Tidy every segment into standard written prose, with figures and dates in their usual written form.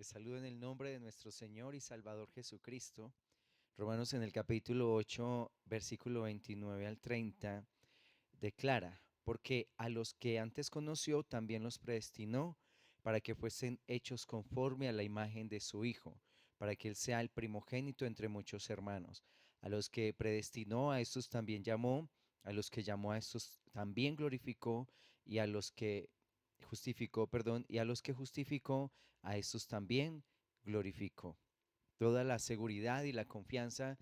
Les saludo en el nombre de nuestro Señor y Salvador Jesucristo. Romanos en el capítulo 8, versículo 29 al 30, declara, porque a los que antes conoció también los predestinó para que fuesen hechos conforme a la imagen de su Hijo, para que Él sea el primogénito entre muchos hermanos. A los que predestinó, a estos también llamó, a los que llamó a estos también glorificó, y a los que justificó, perdón, y a los que justificó, a estos también glorificó. Toda la seguridad y la confianza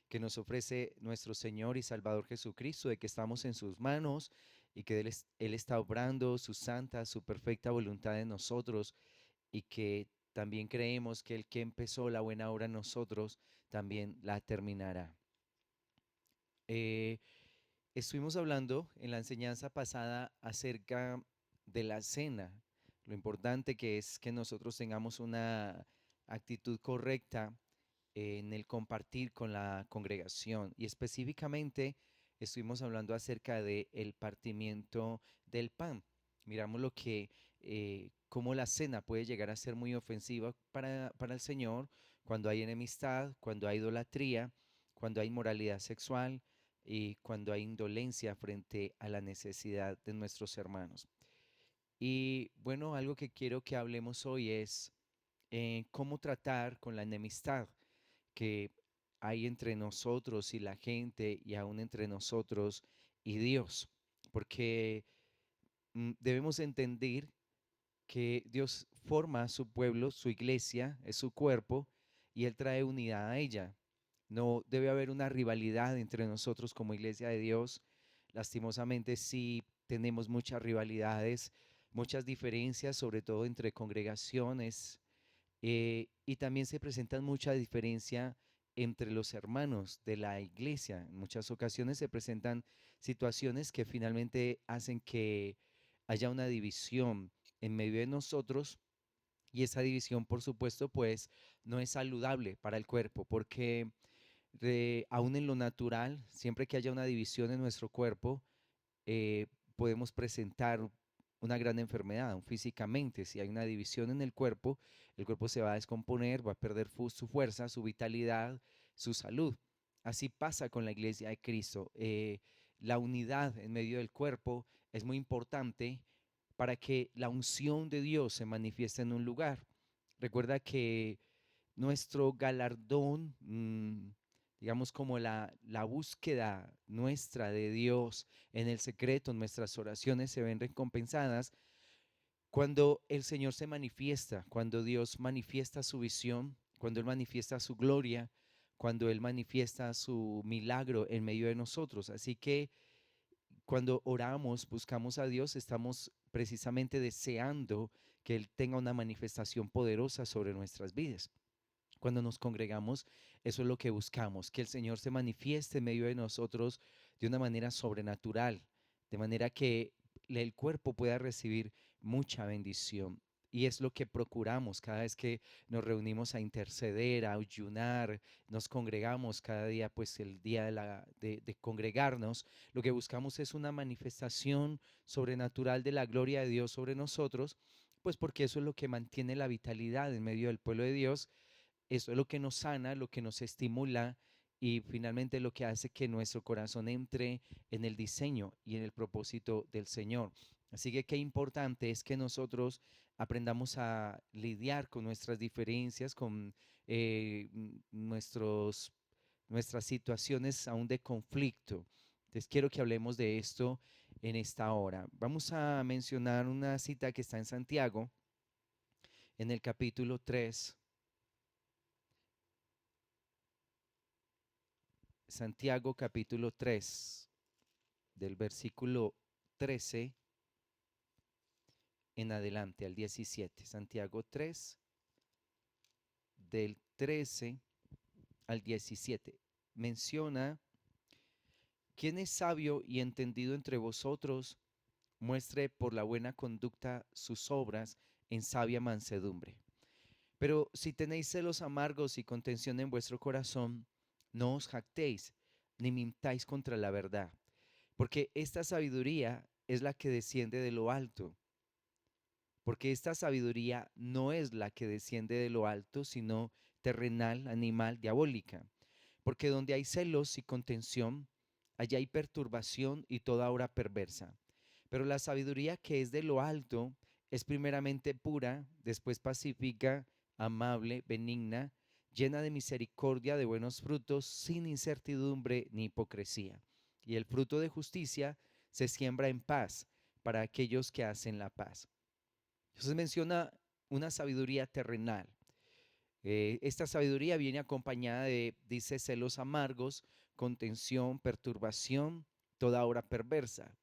que nos ofrece nuestro Señor y Salvador Jesucristo, de que estamos en sus manos y que Él está obrando su santa, su perfecta voluntad en nosotros, y que también creemos que el que empezó la buena obra en nosotros también la terminará. Eh, Estuvimos hablando en la enseñanza pasada acerca de la cena, lo importante que es que nosotros tengamos una actitud correcta en el compartir con la congregación, y específicamente estuvimos hablando acerca del partimiento del pan. Miramos lo que, cómo la cena puede llegar a ser muy ofensiva para el Señor cuando hay enemistad, cuando hay idolatría, cuando hay inmoralidad sexual y cuando hay indolencia frente a la necesidad de nuestros hermanos. Y bueno, algo que quiero que hablemos hoy es cómo tratar con la enemistad que hay entre nosotros y la gente, y aún entre nosotros y Dios. Porque debemos entender que Dios forma a su pueblo, su iglesia, es su cuerpo, y Él trae unidad a ella. No debe haber una rivalidad entre nosotros como iglesia de Dios. Lastimosamente sí tenemos muchas rivalidades, muchas diferencias, sobre todo entre congregaciones, y también se presentan mucha diferencia entre los hermanos de la iglesia. En muchas ocasiones se presentan situaciones que finalmente hacen que haya una división en medio de nosotros, y esa división, por supuesto, pues no es saludable para el cuerpo, porque aún en lo natural, siempre que haya una división en nuestro cuerpo, podemos presentar una gran enfermedad, aún físicamente. Si hay una división en el cuerpo se va a descomponer, va a perder su fuerza, su vitalidad, su salud. Así pasa con la iglesia de Cristo. La unidad en medio del cuerpo es muy importante para que la unción de Dios se manifieste en un lugar. Recuerda que nuestro galardón, digamos como la búsqueda nuestra de Dios en el secreto, nuestras oraciones se ven recompensadas cuando el Señor se manifiesta, cuando Dios manifiesta su visión, cuando Él manifiesta su gloria, cuando Él manifiesta su milagro en medio de nosotros. Así que cuando oramos, buscamos a Dios, estamos precisamente deseando que Él tenga una manifestación poderosa sobre nuestras vidas. Cuando nos congregamos, eso es lo que buscamos, que el Señor se manifieste en medio de nosotros de una manera sobrenatural, de manera que el cuerpo pueda recibir mucha bendición. Y es lo que procuramos cada vez que nos reunimos a interceder, a ayunar, nos congregamos cada día, pues el día de congregarnos, lo que buscamos es una manifestación sobrenatural de la gloria de Dios sobre nosotros, pues porque eso es lo que mantiene la vitalidad en medio del pueblo de Dios. Eso es lo que nos sana, lo que nos estimula, y finalmente lo que hace que nuestro corazón entre en el diseño y en el propósito del Señor. Así que qué importante es que nosotros aprendamos a lidiar con nuestras diferencias, con nuestras situaciones aún de conflicto. Entonces quiero que hablemos de esto en esta hora. Vamos a mencionar una cita que está en Santiago, en el capítulo 3. Santiago capítulo 3, del versículo 13 en adelante al 17. Santiago 3, del 13 al 17. Menciona: ¿quién es sabio y entendido entre vosotros? Muestre por la buena conducta sus obras en sabia mansedumbre. Pero si tenéis celos amargos y contención en vuestro corazón, no os jactéis, ni mintáis contra la verdad, porque esta sabiduría es la que desciende de lo alto, porque esta sabiduría no es la que desciende de lo alto, sino terrenal, animal, diabólica. Porque donde hay celos y contención, allá hay perturbación y toda obra perversa. Pero la sabiduría que es de lo alto es primeramente pura, después pacífica, amable, benigna, llena de misericordia, de buenos frutos, sin incertidumbre ni hipocresía. Y el fruto de justicia se siembra en paz para aquellos que hacen la paz. Entonces menciona una sabiduría terrenal. Esta sabiduría viene acompañada de, dice, celos amargos, contención, perturbación, toda obra perversa.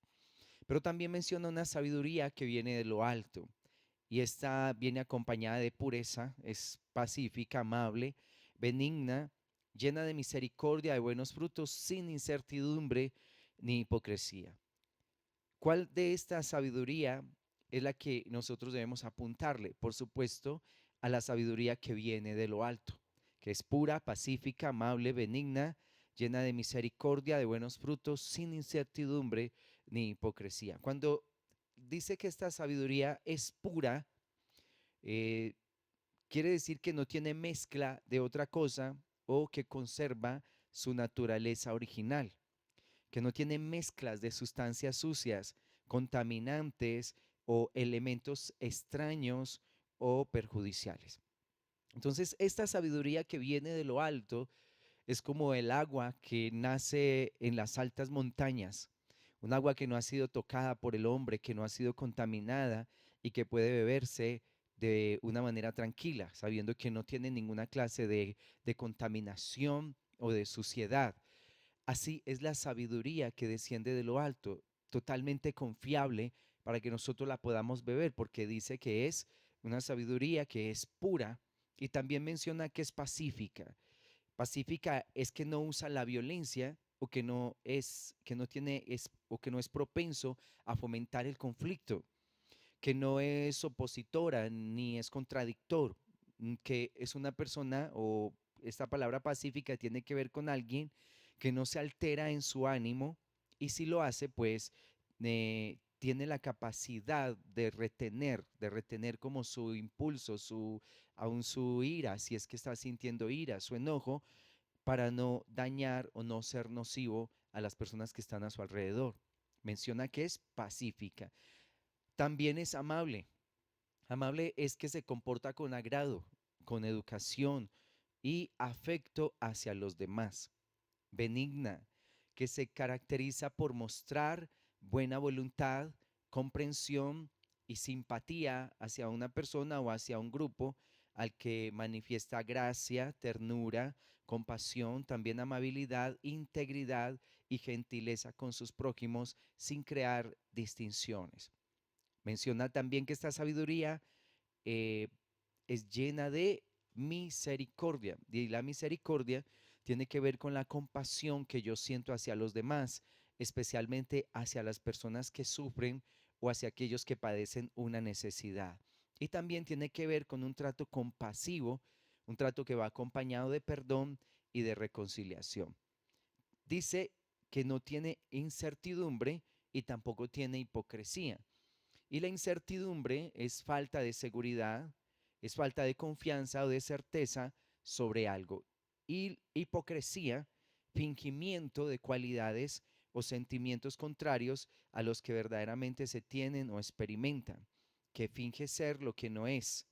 Pero también menciona una sabiduría que viene de lo alto. Y esta viene acompañada de pureza, es pacífica, amable, benigna, llena de misericordia, de buenos frutos, sin incertidumbre ni hipocresía. ¿Cuál de esta sabiduría es la que nosotros debemos apuntarle? Por supuesto, a la sabiduría que viene de lo alto, que es pura, pacífica, amable, benigna, llena de misericordia, de buenos frutos, sin incertidumbre ni hipocresía. Cuando dice que esta sabiduría es pura, eh, quiere decir que no tiene mezcla de otra cosa o que conserva su naturaleza original, que no tiene mezclas de sustancias sucias, contaminantes o elementos extraños o perjudiciales. Entonces, esta sabiduría que viene de lo alto es como el agua que nace en las altas montañas, un agua que no ha sido tocada por el hombre, que no ha sido contaminada y que puede beberse de una manera tranquila, sabiendo que no tiene ninguna clase de contaminación o de suciedad. Así es la sabiduría que desciende de lo alto, totalmente confiable para que nosotros la podamos beber, porque dice que es una sabiduría que es pura y también menciona que es pacífica. Pacífica es que no usa la violencia o que no tiene o que no es propenso a fomentar el conflicto, que no es opositora ni es contradictor, que es una persona o esta palabra pacífica tiene que ver con alguien que no se altera en su ánimo y si lo hace, pues tiene la capacidad de retener como su impulso, aún su ira, si es que está sintiendo ira, su enojo, para no dañar o no ser nocivo a las personas que están a su alrededor. Menciona que es pacífica. También es amable. Amable es que se comporta con agrado, con educación y afecto hacia los demás. Benigna, que se caracteriza por mostrar buena voluntad, comprensión y simpatía hacia una persona o hacia un grupo al que manifiesta gracia, ternura, compasión, también amabilidad, integridad y gentileza con sus prójimos sin crear distinciones. Menciona también que esta sabiduría eh, es llena de misericordia. Y la misericordia tiene que ver con la compasión que yo siento hacia los demás, especialmente hacia las personas que sufren o hacia aquellos que padecen una necesidad. Y también tiene que ver con un trato compasivo, un trato que va acompañado de perdón y de reconciliación. Dice que no tiene incertidumbre y tampoco tiene hipocresía. Y la incertidumbre es falta de seguridad, es falta de confianza o de certeza sobre algo. Y hipocresía, fingimiento de cualidades o sentimientos contrarios a los que verdaderamente se tienen o experimentan, que finge ser lo que no es.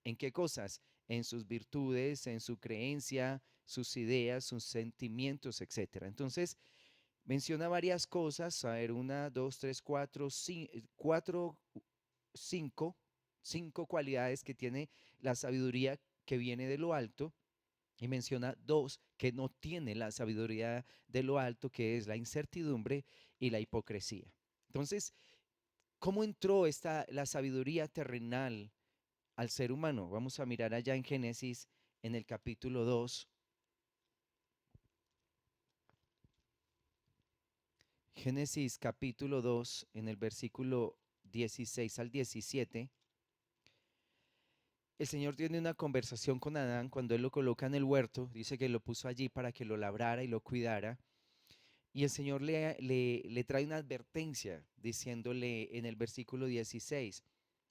¿En qué cosas? En sus virtudes, en su creencia, sus ideas, sus sentimientos, etcétera. Entonces, menciona varias cosas, a ver, una, dos, tres, cuatro, cinco, cinco cualidades que tiene la sabiduría que viene de lo alto y menciona dos que no tiene la sabiduría de lo alto, que es la incertidumbre y la hipocresía. Entonces, ¿cómo entró la sabiduría terrenal al ser humano? Vamos a mirar allá en Génesis, en el capítulo 2. Génesis capítulo 2, en el versículo 16 al 17, el Señor tiene una conversación con Adán cuando Él lo coloca en el huerto, dice que lo puso allí para que lo labrara y lo cuidara, y el Señor le trae una advertencia diciéndole en el versículo 16,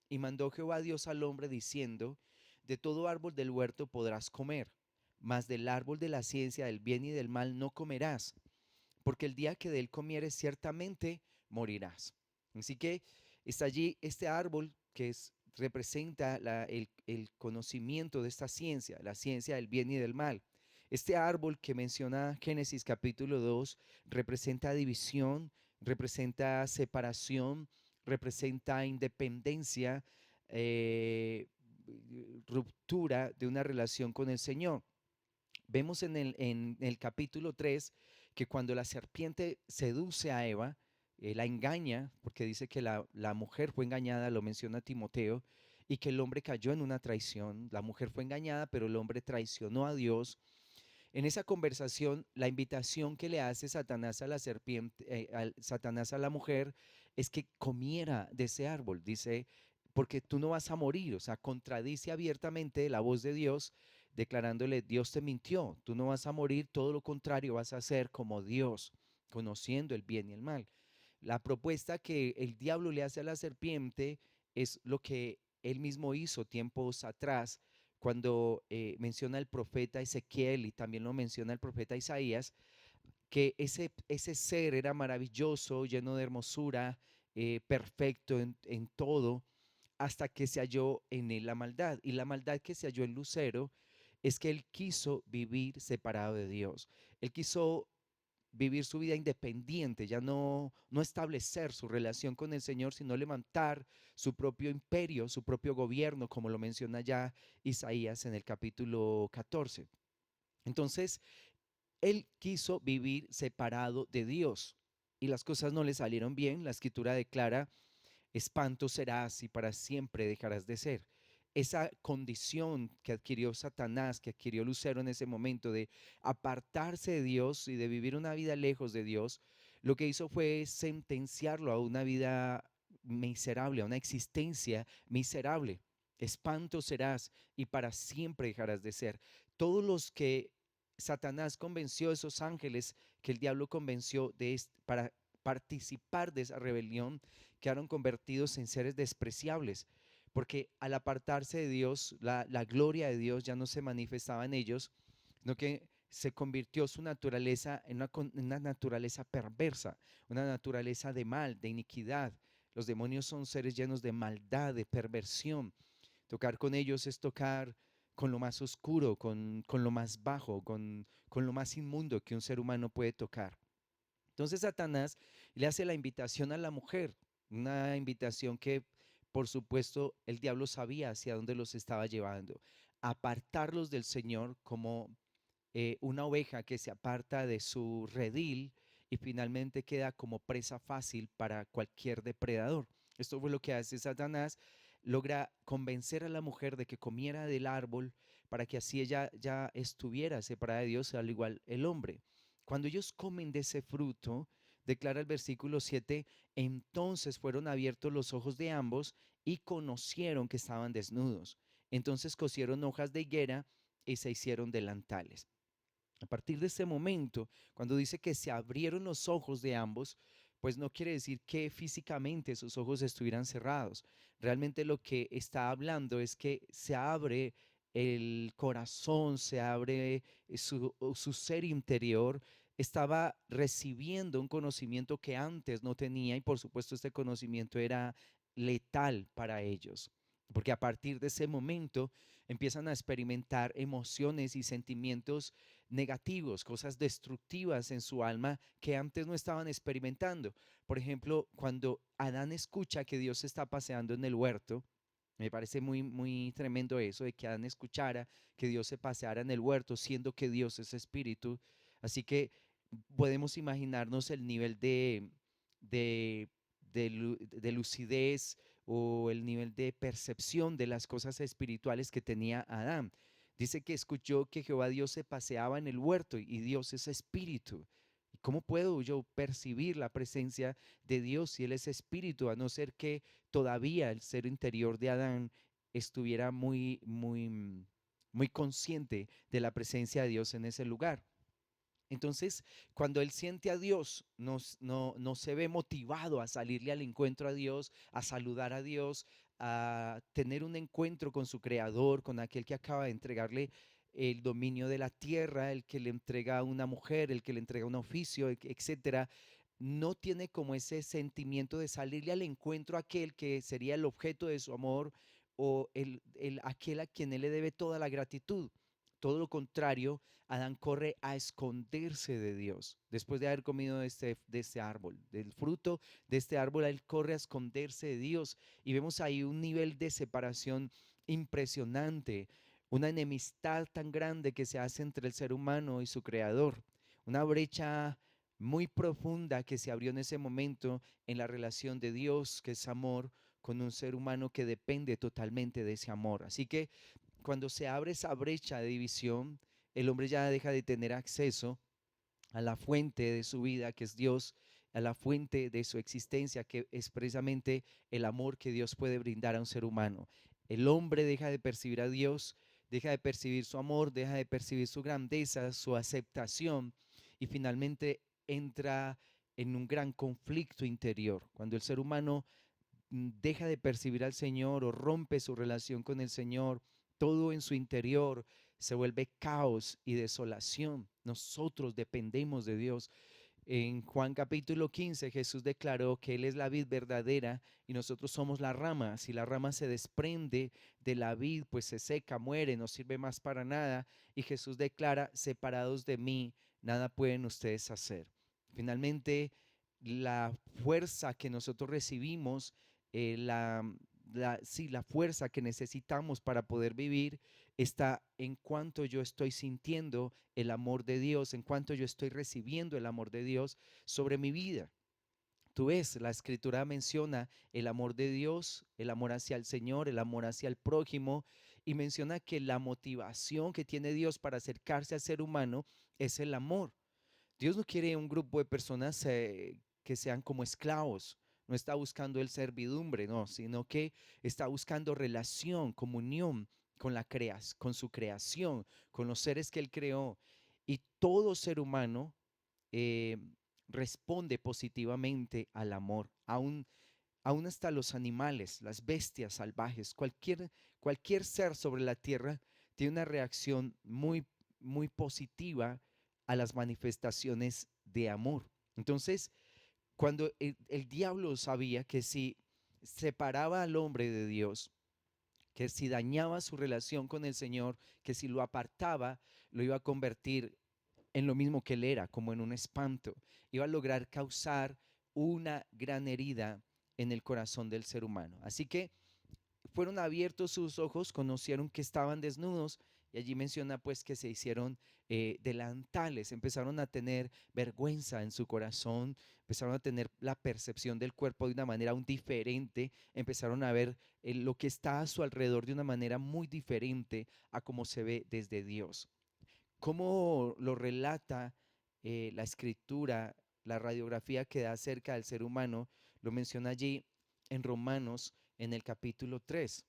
Y mandó Jehová Dios al hombre diciendo, de todo árbol del huerto podrás comer, mas del árbol de la ciencia del bien y del mal no comerás, porque el día que de él comieres ciertamente morirás. Así que está allí este árbol que representa el conocimiento de esta ciencia, la ciencia del bien y del mal. Este árbol que menciona Génesis capítulo 2 representa división, representa separación, representa independencia, eh, ruptura de una relación con el Señor. Vemos en el capítulo 3 que cuando la serpiente seduce a Eva, la engaña, porque dice que la mujer fue engañada, lo menciona Timoteo, y que el hombre cayó en una traición. La mujer fue engañada, pero el hombre traicionó a Dios. En esa conversación, la invitación que le hace Satanás a la serpiente, Satanás a la mujer, es que comiera de ese árbol. Dice, porque tú no vas a morir. O sea, contradice abiertamente la voz de Dios, declarándole, Dios te mintió, tú no vas a morir, todo lo contrario, vas a ser como Dios, conociendo el bien y el mal. La propuesta que el diablo le hace a la serpiente es lo que él mismo hizo tiempos atrás cuando menciona el profeta Ezequiel y también lo menciona el profeta Isaías, que ese ser era maravilloso, lleno de hermosura, perfecto en todo, hasta que se halló en él la maldad. Y la maldad que se halló en Lucero es que él quiso vivir separado de Dios. Él quiso vivir su vida independiente, ya no establecer su relación con el Señor, sino levantar su propio imperio, su propio gobierno, como lo menciona ya Isaías en el capítulo 14. Entonces, él quiso vivir separado de Dios y las cosas no le salieron bien. La escritura declara, espanto serás y para siempre dejarás de ser. Esa condición que adquirió Satanás, que adquirió Lucero en ese momento de apartarse de Dios y de vivir una vida lejos de Dios, lo que hizo fue sentenciarlo a una vida miserable, a una existencia miserable. Espanto serás y para siempre dejarás de ser. Todos los que Satanás convenció, esos ángeles que el diablo convenció para participar de esa rebelión, quedaron convertidos en seres despreciables, porque al apartarse de Dios, la gloria de Dios ya no se manifestaba en ellos, sino que se convirtió su naturaleza en una naturaleza perversa, una naturaleza de mal, de iniquidad. Los demonios son seres llenos de maldad, de perversión. Tocar con ellos es tocar con lo más oscuro, con lo más bajo, con lo más inmundo que un ser humano puede tocar. Entonces Satanás le hace la invitación a la mujer, una invitación que por supuesto el diablo sabía hacia dónde los estaba llevando, apartarlos del Señor como una oveja que se aparta de su redil y finalmente queda como presa fácil para cualquier depredador. Esto fue lo que hace Satanás, logra convencer a la mujer de que comiera del árbol para que así ella ya estuviera separada de Dios, al igual el hombre. Cuando ellos comen de ese fruto, declara el versículo 7, entonces fueron abiertos los ojos de ambos y conocieron que estaban desnudos. Entonces cosieron hojas de higuera y se hicieron delantales. A partir de ese momento, cuando dice que se abrieron los ojos de ambos, pues no quiere decir que físicamente sus ojos estuvieran cerrados. Realmente lo que está hablando es que se abre el corazón, se abre su ser interior. Estaba recibiendo un conocimiento que antes no tenía y por supuesto este conocimiento era letal para ellos. Porque a partir de ese momento empiezan a experimentar emociones y sentimientos negativos, cosas destructivas en su alma que antes no estaban experimentando. Por ejemplo, cuando Adán escucha que Dios está paseando en el huerto, me parece muy tremendo eso de que Adán escuchara que Dios se paseara en el huerto, siendo que Dios es espíritu. Así que podemos imaginarnos el nivel de, de lucidez o el nivel de percepción de las cosas espirituales que tenía Adán. Dice que escuchó que Jehová Dios se paseaba en el huerto y Dios es espíritu. ¿Y cómo puedo yo percibir la presencia de Dios si Él es espíritu, a no ser que todavía el ser interior de Adán estuviera muy consciente de la presencia de Dios en ese lugar? Entonces, cuando él siente a Dios, no se ve motivado a salirle al encuentro a Dios, a saludar a Dios, a tener un encuentro con su creador, con aquel que acaba de entregarle el dominio de la tierra, el que le entrega a una mujer, el que le entrega un oficio, etcétera, no tiene como ese sentimiento de salirle al encuentro a aquel que sería el objeto de su amor o aquel a quien él le debe toda la gratitud. Todo lo contrario, Adán corre a esconderse de Dios. Después de haber comido de este árbol, del fruto de este árbol, él corre a esconderse de Dios. Y vemos ahí un nivel de separación impresionante, una enemistad tan grande que se hace entre el ser humano y su creador, una brecha muy profunda que se abrió en ese momento en la relación de Dios, que es amor, con un ser humano que depende totalmente de ese amor. Así que cuando se abre esa brecha de división, el hombre ya deja de tener acceso a la fuente de su vida, que es Dios, a la fuente de su existencia, que es precisamente el amor que Dios puede brindar a un ser humano. El hombre deja de percibir a Dios, deja de percibir su amor, deja de percibir su grandeza, su aceptación, y finalmente entra en un gran conflicto interior. Cuando el ser humano deja de percibir al Señor o rompe su relación con el Señor, todo en su interior se vuelve caos y desolación. Nosotros dependemos de Dios. En Juan capítulo 15 Jesús declaró que Él es la vid verdadera y nosotros somos la rama. Si la rama se desprende de la vid, pues se seca, muere, no sirve más para nada. Y Jesús declara, separados de mí, nada pueden ustedes hacer. Finalmente, la fuerza que nosotros recibimos, sí, la fuerza que necesitamos para poder vivir está en cuanto yo estoy sintiendo el amor de Dios, en cuanto yo estoy recibiendo el amor de Dios sobre mi vida. Tú ves, la escritura menciona el amor de Dios, el amor hacia el Señor, el amor hacia el prójimo, y menciona que la motivación que tiene Dios para acercarse al ser humano es el amor. Dios no quiere un grupo de personas que sean como esclavos. No está buscando el servidumbre, no, sino que está buscando relación, comunión con con su creación, con los seres que Él creó. Y todo ser humano eh, responde positivamente al amor, aún hasta los animales, las bestias salvajes, cualquier ser sobre la tierra tiene una reacción muy positiva a las manifestaciones de amor. Entonces, cuando el diablo sabía que si separaba al hombre de Dios, que si dañaba su relación con el Señor, que si lo apartaba, lo iba a convertir en lo mismo que él era, como en un espanto. Iba a lograr causar una gran herida en el corazón del ser humano. Así que fueron abiertos sus ojos, conocieron que estaban desnudos y allí menciona pues que se hicieron delantales, empezaron a tener vergüenza en su corazón, empezaron a tener la percepción del cuerpo de una manera aún diferente, empezaron a ver lo que está a su alrededor de una manera muy diferente a como se ve desde Dios. ¿Cómo lo relata la escritura, la radiografía que da acerca del ser humano? Lo menciona allí en Romanos en el capítulo 3.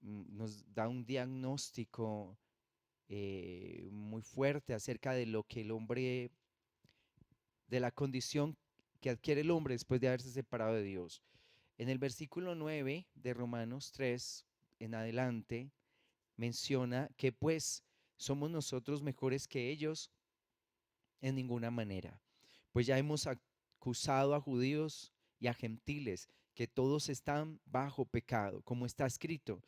Nos da un diagnóstico muy fuerte acerca de lo que el hombre, de la condición que adquiere el hombre después de haberse separado de Dios. En el versículo 9 de Romanos 3 en adelante menciona que pues somos nosotros mejores que ellos en ninguna manera, pues ya hemos acusado a judíos y a gentiles que todos están bajo pecado, como está escrito.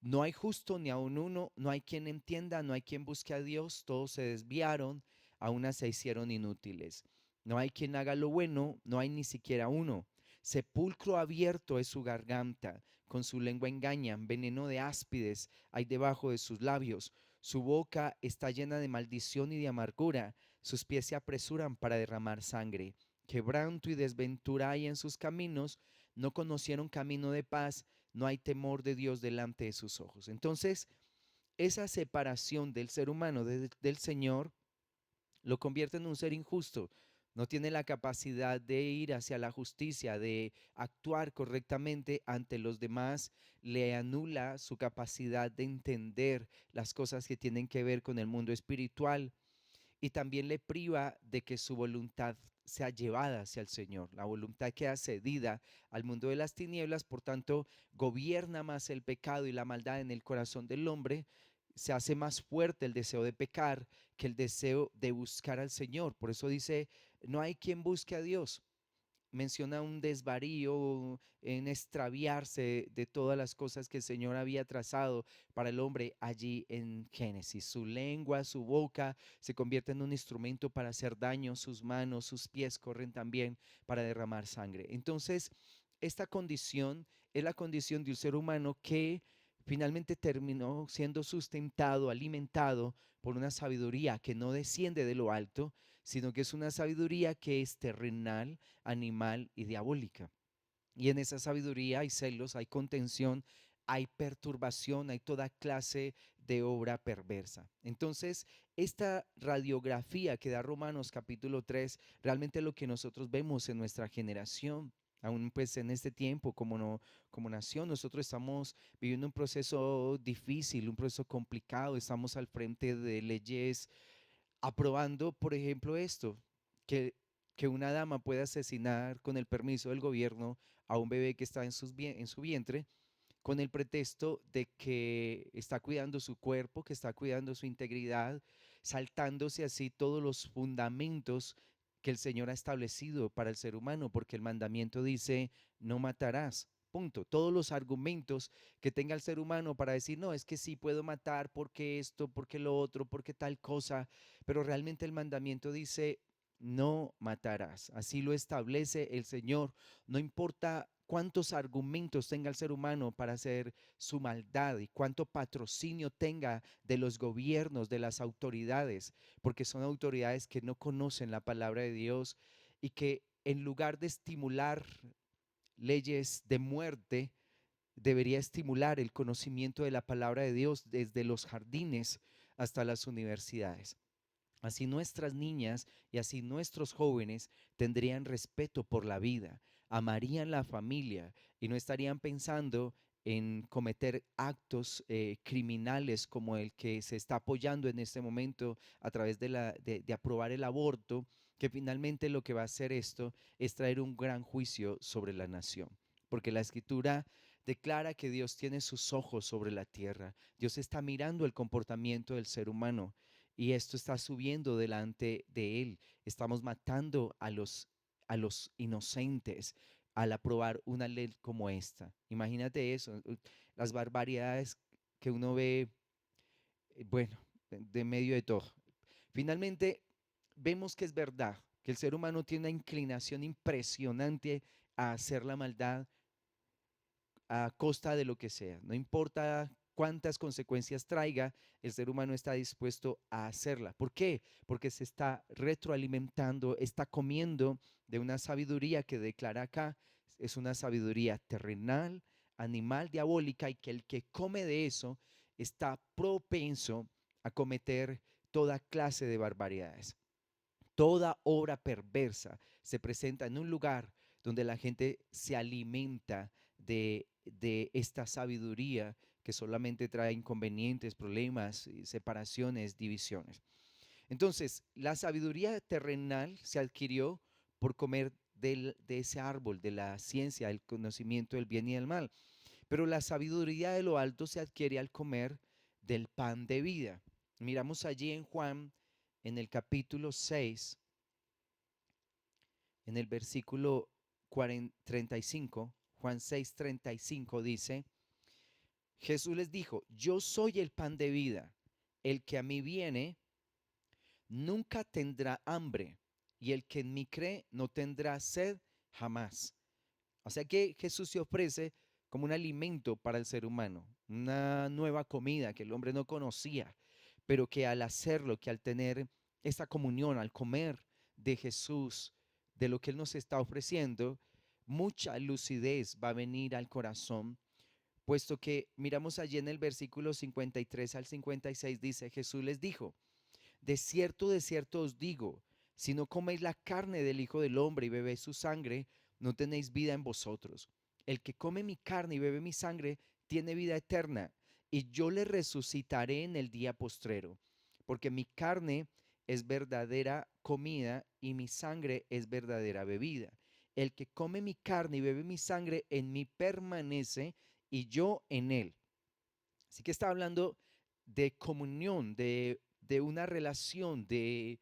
No hay justo ni aun uno, no hay quien entienda, no hay quien busque a Dios, todos se desviaron, a unas se hicieron inútiles. No hay quien haga lo bueno, no hay ni siquiera uno. Sepulcro abierto es su garganta, con su lengua engañan, veneno de áspides hay debajo de sus labios. Su boca está llena de maldición y de amargura, sus pies se apresuran para derramar sangre. Quebranto y desventura hay en sus caminos, no conocieron camino de paz, no hay temor de Dios delante de sus ojos. Entonces, esa separación del ser humano del Señor lo convierte en un ser injusto. No tiene la capacidad de ir hacia la justicia, de actuar correctamente ante los demás, le anula su capacidad de entender las cosas que tienen que ver con el mundo espiritual y también le priva de que su voluntad sea llevada hacia el Señor. La voluntad queda cedida al mundo de las tinieblas, por tanto, gobierna más el pecado y la maldad en el corazón del hombre. Se hace más fuerte el deseo de pecar que el deseo de buscar al Señor. Por eso dice, no hay quien busque a Dios. Menciona un desvarío, en extraviarse de todas las cosas que el Señor había trazado para el hombre allí en Génesis. Su lengua, su boca se convierte en un instrumento para hacer daño, sus manos, sus pies corren también para derramar sangre. Entonces, esta condición es la condición de un ser humano que finalmente terminó siendo sustentado, alimentado por una sabiduría que no desciende de lo alto, sino que es una sabiduría que es terrenal, animal y diabólica. Y en esa sabiduría hay celos, hay contención, hay perturbación, hay toda clase de obra perversa. Entonces, esta radiografía que da Romanos capítulo 3, realmente lo que nosotros vemos en nuestra generación, aún pues en este tiempo como, no, como nación, nosotros estamos viviendo un proceso difícil, un proceso complicado, estamos al frente de leyes aprobando, por ejemplo, esto, que, que una dama pueda asesinar con el permiso del gobierno a un bebé que está en su vientre, con el pretexto de que está cuidando su cuerpo, que está cuidando su integridad, saltándose así todos los fundamentos que el Señor ha establecido para el ser humano, porque el mandamiento dice, no matarás. Punto. Todos los argumentos que tenga el ser humano para decir, no, es que sí puedo matar porque esto, porque lo otro, porque tal cosa, pero realmente el mandamiento dice, no matarás. Así lo establece el Señor. No importa cuántos argumentos tenga el ser humano para hacer su maldad y cuánto patrocinio tenga de los gobiernos, de las autoridades, porque son autoridades que no conocen la palabra de Dios y que en lugar de estimular leyes de muerte, debería estimular el conocimiento de la palabra de Dios desde los jardines hasta las universidades. Así nuestras niñas y así nuestros jóvenes tendrían respeto por la vida, amarían la familia y no estarían pensando en cometer actos criminales como el que se está apoyando en este momento a través de aprobar el aborto, que finalmente lo que va a hacer esto es traer un gran juicio sobre la nación. Porque la escritura declara que Dios tiene sus ojos sobre la tierra. Dios está mirando el comportamiento del ser humano y esto está subiendo delante de él. Estamos matando a los inocentes al aprobar una ley como esta. Imagínate eso, las barbaridades que uno ve, bueno, de medio de todo. Finalmente, vemos que es verdad, que el ser humano tiene una inclinación impresionante a hacer la maldad a costa de lo que sea. No importa cuántas consecuencias traiga, el ser humano está dispuesto a hacerla. ¿Por qué? Porque se está retroalimentando, está comiendo de una sabiduría que declara acá, es una sabiduría terrenal, animal, diabólica, y que el que come de eso está propenso a cometer toda clase de barbaridades. Toda obra perversa se presenta en un lugar donde la gente se alimenta de esta sabiduría que solamente trae inconvenientes, problemas, separaciones, divisiones. Entonces, la sabiduría terrenal se adquirió por comer de ese árbol, de la ciencia, el conocimiento del bien y del mal. Pero la sabiduría de lo alto se adquiere al comer del pan de vida. Miramos allí en Juan, en el capítulo 6, en el versículo 35, Juan 6:35 dice, Jesús les dijo, yo soy el pan de vida, el que a mí viene nunca tendrá hambre y el que en mí cree no tendrá sed jamás. O sea que Jesús se ofrece como un alimento para el ser humano, una nueva comida que el hombre no conocía, pero que al hacerlo, que al tener esta comunión, al comer de Jesús, de lo que Él nos está ofreciendo, mucha lucidez va a venir al corazón, puesto que miramos allí en el versículo 53 al 56 dice, Jesús les dijo, de cierto os digo, si no coméis la carne del Hijo del Hombre y bebéis su sangre, no tenéis vida en vosotros. El que come mi carne y bebe mi sangre tiene vida eterna, y yo le resucitaré en el día postrero, porque mi carne es verdadera comida y mi sangre es verdadera bebida. El que come mi carne y bebe mi sangre en mí permanece y yo en él. Así que está hablando de comunión, de una relación, de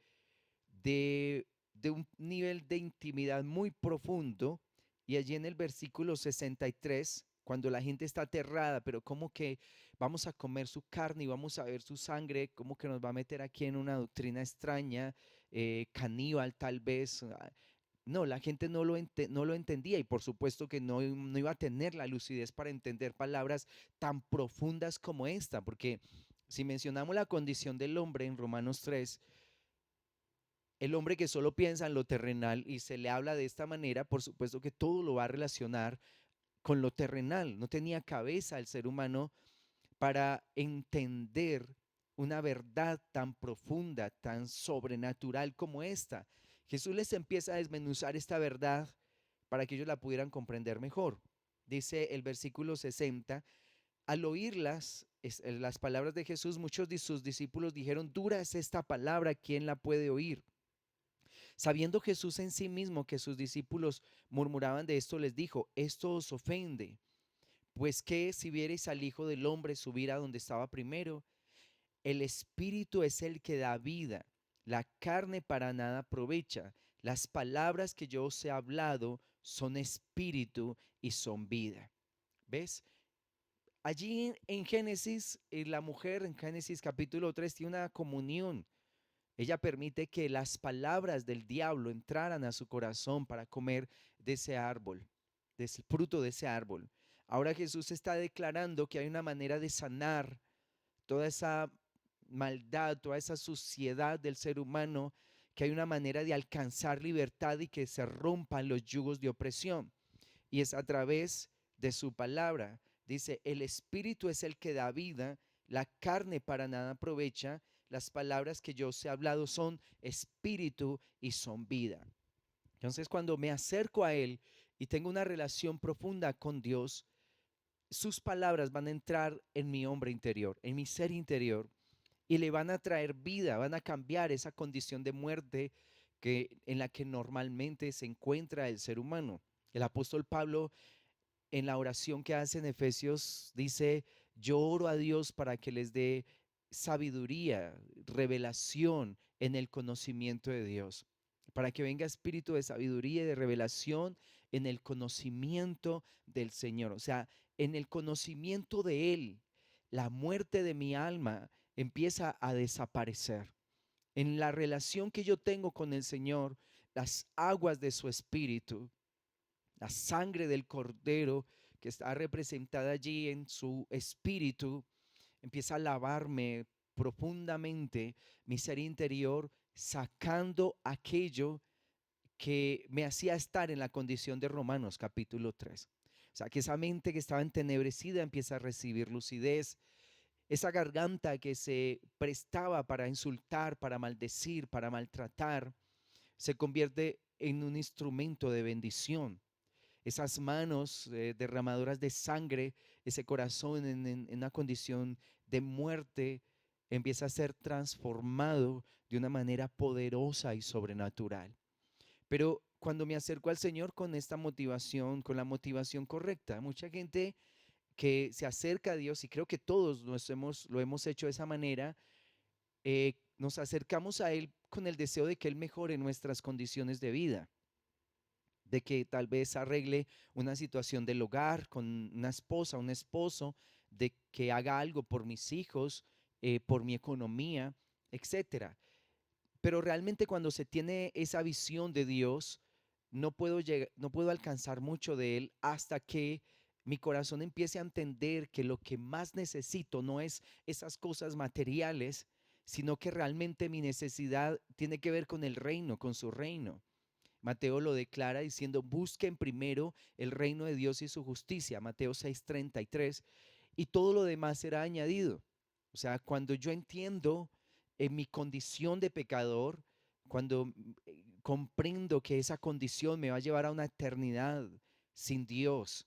un nivel de intimidad muy profundo. Y allí en el versículo 63, cuando la gente está aterrada, pero ¿cómo que vamos a comer su carne y vamos a ver su sangre? ¿Cómo que nos va a meter aquí en una doctrina extraña, caníbal tal vez? No, la gente no lo entendía y por supuesto que no iba a tener la lucidez para entender palabras tan profundas como esta, porque si mencionamos la condición del hombre en Romanos 3, el hombre que solo piensa en lo terrenal y se le habla de esta manera, por supuesto que todo lo va a relacionar con lo terrenal. No tenía cabeza el ser humano para entender una verdad tan profunda, tan sobrenatural como esta. Jesús les empieza a desmenuzar esta verdad para que ellos la pudieran comprender mejor. Dice el versículo 60, al oírlas, las palabras de Jesús, muchos de sus discípulos dijeron, dura es esta palabra, ¿quién la puede oír? Sabiendo Jesús en sí mismo que sus discípulos murmuraban de esto, les dijo, esto os ofende, pues que si viereis al Hijo del Hombre subir a donde estaba primero, el Espíritu es el que da vida, la carne para nada aprovecha. Las palabras que yo os he hablado son espíritu y son vida. ¿Ves? Allí en Génesis, la mujer en Génesis capítulo 3 tiene una comunión. Ella permite que las palabras del diablo entraran a su corazón para comer de ese árbol, del fruto de ese árbol. Ahora Jesús está declarando que hay una manera de sanar toda esa maldad, toda esa suciedad del ser humano, que hay una manera de alcanzar libertad y que se rompan los yugos de opresión. Y es a través de su palabra. Dice, el espíritu es el que da vida, la carne para nada aprovecha, las palabras que yo os he hablado son espíritu y son vida. Entonces, cuando me acerco a Él y tengo una relación profunda con Dios, sus palabras van a entrar en mi hombre interior, en mi ser interior, y le van a traer vida, van a cambiar esa condición de muerte en la que normalmente se encuentra el ser humano. El apóstol Pablo en la oración que hace en Efesios dice, yo oro a Dios para que les dé sabiduría, revelación en el conocimiento de Dios, para que venga espíritu de sabiduría y de revelación en el conocimiento del Señor, o sea, en el conocimiento de Él, la muerte de mi alma empieza a desaparecer. En la relación que yo tengo con el Señor, las aguas de su espíritu, la sangre del cordero que está representada allí en su espíritu, empieza a lavarme profundamente mi ser interior, sacando aquello que me hacía estar en la condición de Romanos capítulo 3. O sea, que esa mente que estaba entenebrecida empieza a recibir lucidez, esa garganta que se prestaba para insultar, para maldecir, para maltratar, se convierte en un instrumento de bendición. Esas manos derramadoras de sangre, ese corazón en una condición de muerte, empieza a ser transformado de una manera poderosa y sobrenatural. Pero cuando me acerco al Señor con esta motivación, con la motivación correcta, mucha gente que se acerca a Dios, y creo que todos lo hemos hecho de esa manera, nos acercamos a Él con el deseo de que Él mejore nuestras condiciones de vida, de que tal vez arregle una situación del hogar con una esposa, un esposo, de que haga algo por mis hijos, por mi economía, etcétera. Pero realmente cuando se tiene esa visión de Dios, no puedo alcanzar mucho de Él hasta que mi corazón empiece a entender que lo que más necesito no es esas cosas materiales, sino que realmente mi necesidad tiene que ver con el reino, con su reino. Mateo lo declara diciendo, busquen primero el reino de Dios y su justicia, Mateo 6:33, y todo lo demás será añadido. O sea, cuando yo entiendo en mi condición de pecador, cuando comprendo que esa condición me va a llevar a una eternidad sin Dios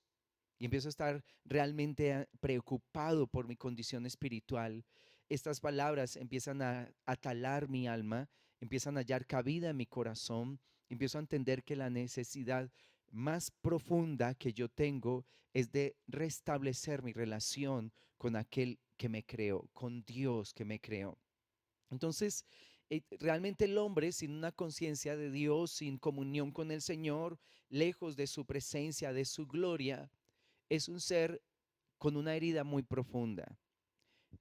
y empiezo a estar realmente preocupado por mi condición espiritual, estas palabras empiezan a talar mi alma empiezan a hallar cabida en mi corazón, empiezo a entender que la necesidad más profunda que yo tengo es de restablecer mi relación con aquel que me creó, con Dios que me creó. Entonces, realmente el hombre sin una conciencia de Dios, sin comunión con el Señor, lejos de su presencia, de su gloria, es un ser con una herida muy profunda.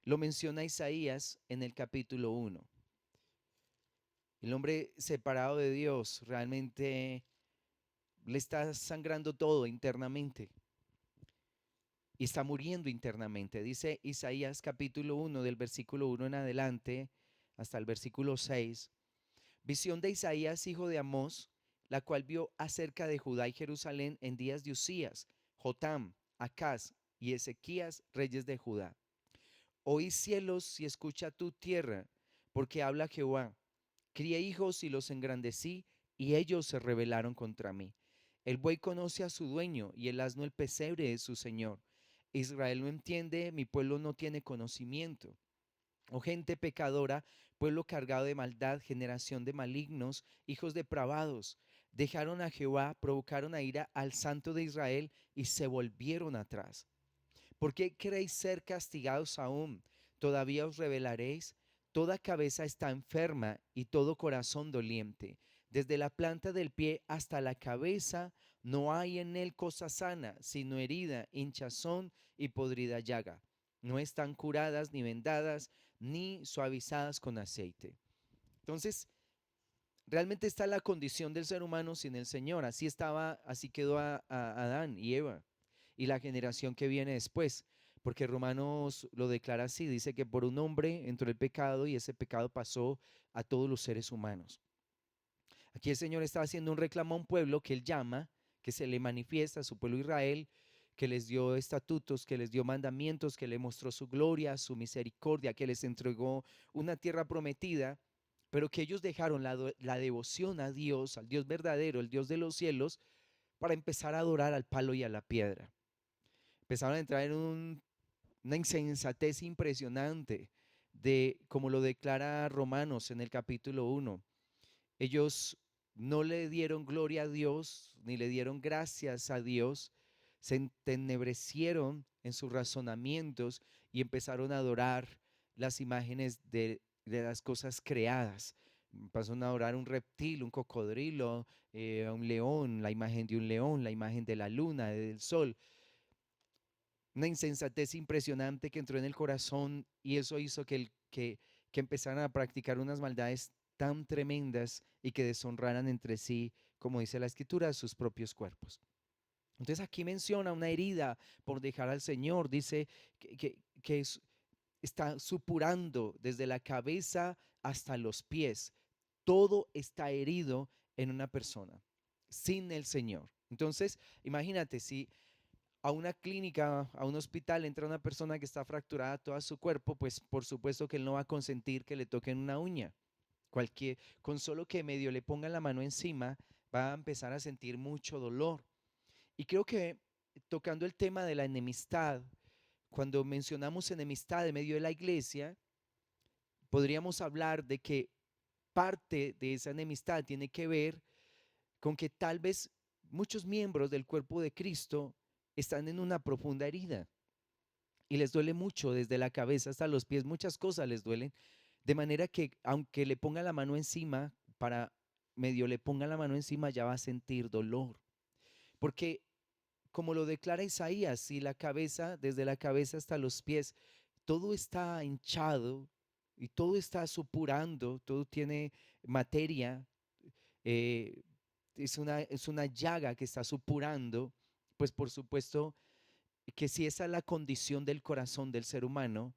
Lo menciona Isaías en el capítulo 1. El hombre separado de Dios realmente le está sangrando todo internamente y está muriendo internamente. Dice Isaías capítulo 1 del versículo 1 en adelante hasta el versículo 6. Visión de Isaías, hijo de Amós, la cual vio acerca de Judá y Jerusalén en días de Usías, Jotam, Acaz y Ezequías, reyes de Judá. Oí cielos y escucha tu tierra, porque habla Jehová. Crié hijos y los engrandecí, y ellos se rebelaron contra mí. El buey conoce a su dueño, y el asno el pesebre de su señor. Israel no entiende, mi pueblo no tiene conocimiento. Oh gente pecadora, pueblo cargado de maldad, generación de malignos, hijos depravados, dejaron a Jehová, provocaron a ira al Santo de Israel y se volvieron atrás. ¿Por qué queréis ser castigados aún? ¿Todavía os rebelaréis? Toda cabeza está enferma y todo corazón doliente. Desde la planta del pie hasta la cabeza no hay en él cosa sana, sino herida, hinchazón y podrida llaga. No están curadas ni vendadas ni suavizadas con aceite. Entonces, realmente está la condición del ser humano sin el Señor. Así estaba, así quedó a Adán y Eva y la generación que viene después. Porque Romanos lo declara así, dice que por un hombre entró el pecado y ese pecado pasó a todos los seres humanos. Aquí el Señor está haciendo un reclamo a un pueblo que Él llama, que se le manifiesta a su pueblo Israel, que les dio estatutos, que les dio mandamientos, que le mostró su gloria, su misericordia, que les entregó una tierra prometida, pero que ellos dejaron la devoción a Dios, al Dios verdadero, el Dios de los cielos, para empezar a adorar al palo y a la piedra. Empezaron a entrar en una insensatez impresionante de, como lo declara Romanos en el capítulo 1. Ellos no le dieron gloria a Dios, ni le dieron gracias a Dios, se entenebrecieron en sus razonamientos y empezaron a adorar las imágenes de las cosas creadas. Pasaron a adorar un reptil, un cocodrilo, un león, la imagen de un león, la imagen de la luna, del sol. Una insensatez impresionante que entró en el corazón y eso hizo que empezaran a practicar unas maldades tan tremendas y que deshonraran entre sí, como dice la escritura, sus propios cuerpos. Entonces aquí menciona una herida por dejar al Señor, dice que está supurando desde la cabeza hasta los pies. Todo está herido en una persona, sin el Señor. Entonces, imagínate si a una clínica, a un hospital, entra una persona que está fracturada todo su cuerpo, pues por supuesto que él no va a consentir que le toquen una uña. Con solo que medio le pongan la mano encima, va a empezar a sentir mucho dolor. Y creo que tocando el tema de la enemistad, cuando mencionamos enemistad en medio de la iglesia, podríamos hablar de que parte de esa enemistad tiene que ver con que tal vez muchos miembros del cuerpo de Cristo están en una profunda herida y les duele mucho desde la cabeza hasta los pies, muchas cosas les duelen, de manera que aunque le ponga la mano encima, para medio le ponga la mano encima ya va a sentir dolor, porque como lo declara Isaías, si la cabeza, desde la cabeza hasta los pies, todo está hinchado y todo está supurando, todo tiene materia, eh, es una llaga que está supurando, pues por supuesto que si esa es la condición del corazón del ser humano,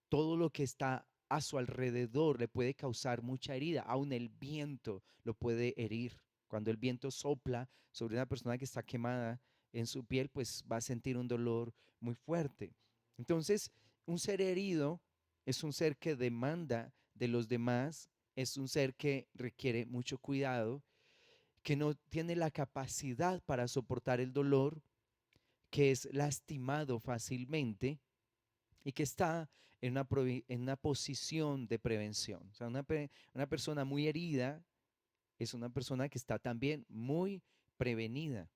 todo lo que está a su alrededor le puede causar mucha herida, aún el viento lo puede herir. Cuando el viento sopla sobre una persona que está quemada en su piel, pues va a sentir un dolor muy fuerte. Entonces, un ser herido es un ser que demanda de los demás, es un ser que requiere mucho cuidado, que no tiene la capacidad para soportar el dolor, que es lastimado fácilmente y que está en una posición de prevención. O sea, una persona muy herida es una persona que está también muy prevenida.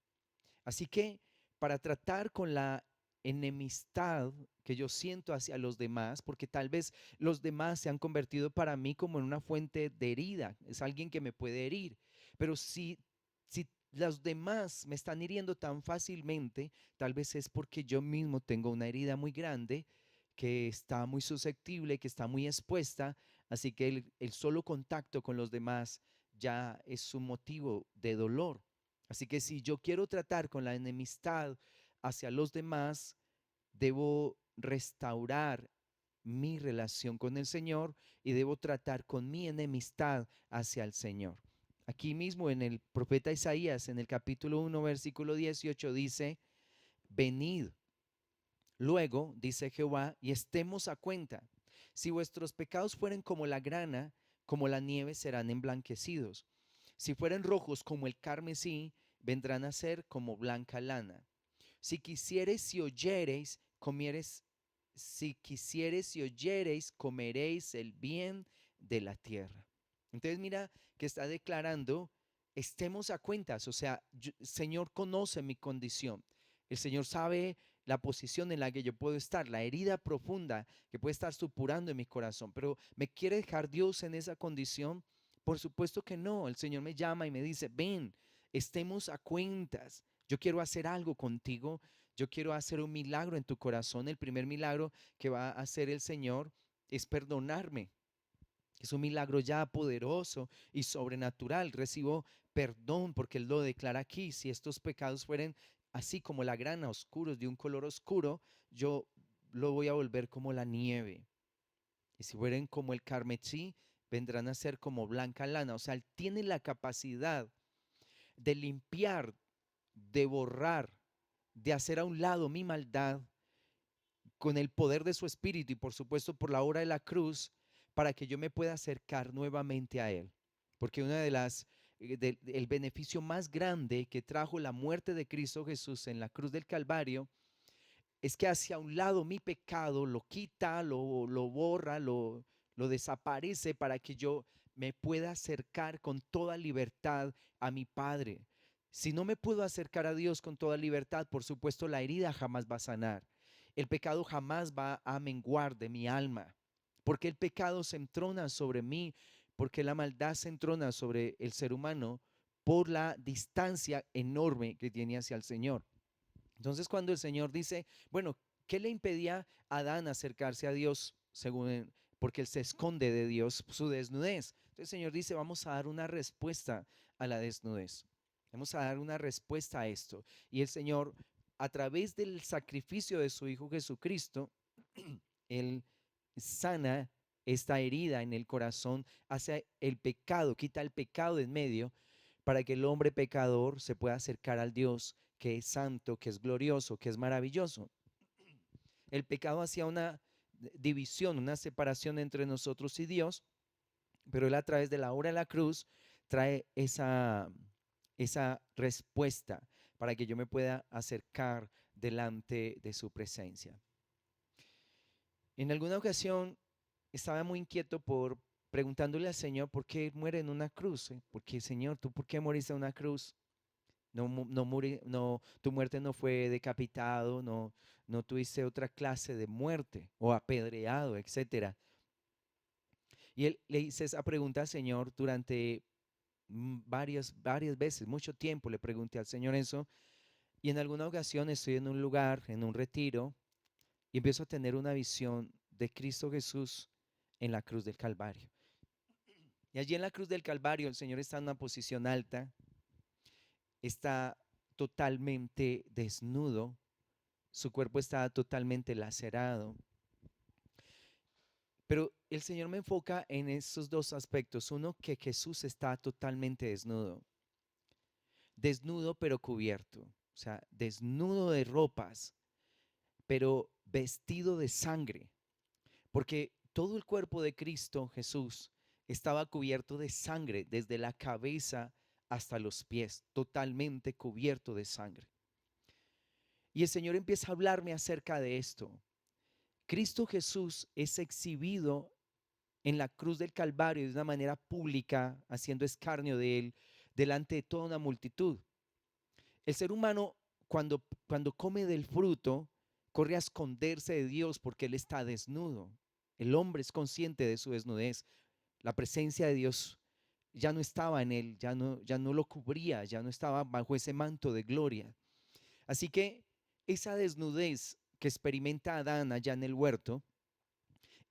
Así que para tratar con la enemistad que yo siento hacia los demás, porque tal vez los demás se han convertido para mí como en una fuente de herida, es alguien que me puede herir, pero si los demás me están hiriendo tan fácilmente, tal vez es porque yo mismo tengo una herida muy grande que está muy susceptible, que está muy expuesta, así que el solo contacto con los demás ya es un motivo de dolor. Así que si yo quiero tratar con la enemistad hacia los demás, debo restaurar mi relación con el Señor y debo tratar con mi enemistad hacia el Señor. Aquí mismo en el profeta Isaías, en el capítulo 1, versículo 18, dice, venid, luego, dice Jehová, y estemos a cuenta. Si vuestros pecados fueren como la grana, como la nieve serán emblanquecidos. Si fueren rojos como el carmesí, vendrán a ser como blanca lana. Si quisiereis y oyereis, comiereis, si quisiereis y oyereis, comeréis el bien de la tierra. Entonces mira que está declarando, estemos a cuentas, o sea, el Señor conoce mi condición. El Señor sabe la posición en la que yo puedo estar, la herida profunda que puede estar supurando en mi corazón, pero ¿me quiere dejar Dios en esa condición? Por supuesto que no. El Señor me llama y me dice, ven, estemos a cuentas. Yo quiero hacer algo contigo. Yo quiero hacer un milagro en tu corazón. El primer milagro que va a hacer el Señor es perdonarme. Es un milagro ya poderoso y sobrenatural. Recibo perdón porque Él lo declara aquí. Si estos pecados fueren así como la grana, oscuros, de un color oscuro, yo lo voy a volver como la nieve. Y si fueren como el carmesí, vendrán a ser como blanca lana. O sea, Él tiene la capacidad de limpiar, de borrar, de hacer a un lado mi maldad con el poder de su espíritu y por supuesto por la obra de la cruz para que yo me pueda acercar nuevamente a Él. Porque una de las, el beneficio más grande que trajo la muerte de Cristo Jesús en la cruz del Calvario es que hacia un lado mi pecado lo quita, lo borra, lo desaparece para que yo me pueda acercar con toda libertad a mi Padre. Si no me puedo acercar a Dios con toda libertad, por supuesto la herida jamás va a sanar. El pecado jamás va a menguar de mi alma, porque el pecado se entrona sobre mí, porque la maldad se entrona sobre el ser humano por la distancia enorme que tiene hacia el Señor. Entonces cuando el Señor dice, bueno, ¿qué le impedía a Adán acercarse a Dios según porque él se esconde de Dios, su desnudez? Entonces el Señor dice, vamos a dar una respuesta a la desnudez. Vamos a dar una respuesta a esto. Y el Señor, a través del sacrificio de su Hijo Jesucristo, Él sana esta herida en el corazón, hace el pecado, quita el pecado de en medio para que el hombre pecador se pueda acercar al Dios que es santo, que es glorioso, que es maravilloso. El pecado hacía una división, una separación entre nosotros y Dios, pero Él a través de la obra de la cruz trae esa respuesta para que yo me pueda acercar delante de su presencia. En alguna ocasión estaba muy inquieto por preguntándole al Señor por qué muere en una cruz. Porque Señor, ¿tú por qué moriste en una cruz? No, tu muerte no fue decapitado, no tuviste otra clase de muerte o apedreado, etcétera. Y él le hice esa pregunta al Señor durante varias veces, mucho tiempo le pregunté al Señor eso. Y en alguna ocasión estoy en un lugar, en un retiro, y empiezo a tener una visión de Cristo Jesús en la cruz del Calvario. Y allí en la cruz del Calvario el Señor está en una posición alta, está totalmente desnudo, su cuerpo está totalmente lacerado. Pero el Señor me enfoca en esos dos aspectos. Uno, que Jesús está totalmente desnudo. Desnudo pero cubierto. O sea, desnudo de ropas, pero vestido de sangre. Porque todo el cuerpo de Cristo Jesús estaba cubierto de sangre desde la cabeza hasta los pies, totalmente cubierto de sangre. Y el Señor empieza a hablarme acerca de esto, Cristo Jesús es exhibido en la cruz del Calvario de una manera pública, haciendo escarnio de él delante de toda una multitud. El ser humano cuando come del fruto corre a esconderse de Dios porque él está desnudo. El hombre es consciente de su desnudez. La presencia de Dios ya no estaba en él, ya no lo cubría, ya no estaba bajo ese manto de gloria. Así que esa desnudez que experimenta Adán allá en el huerto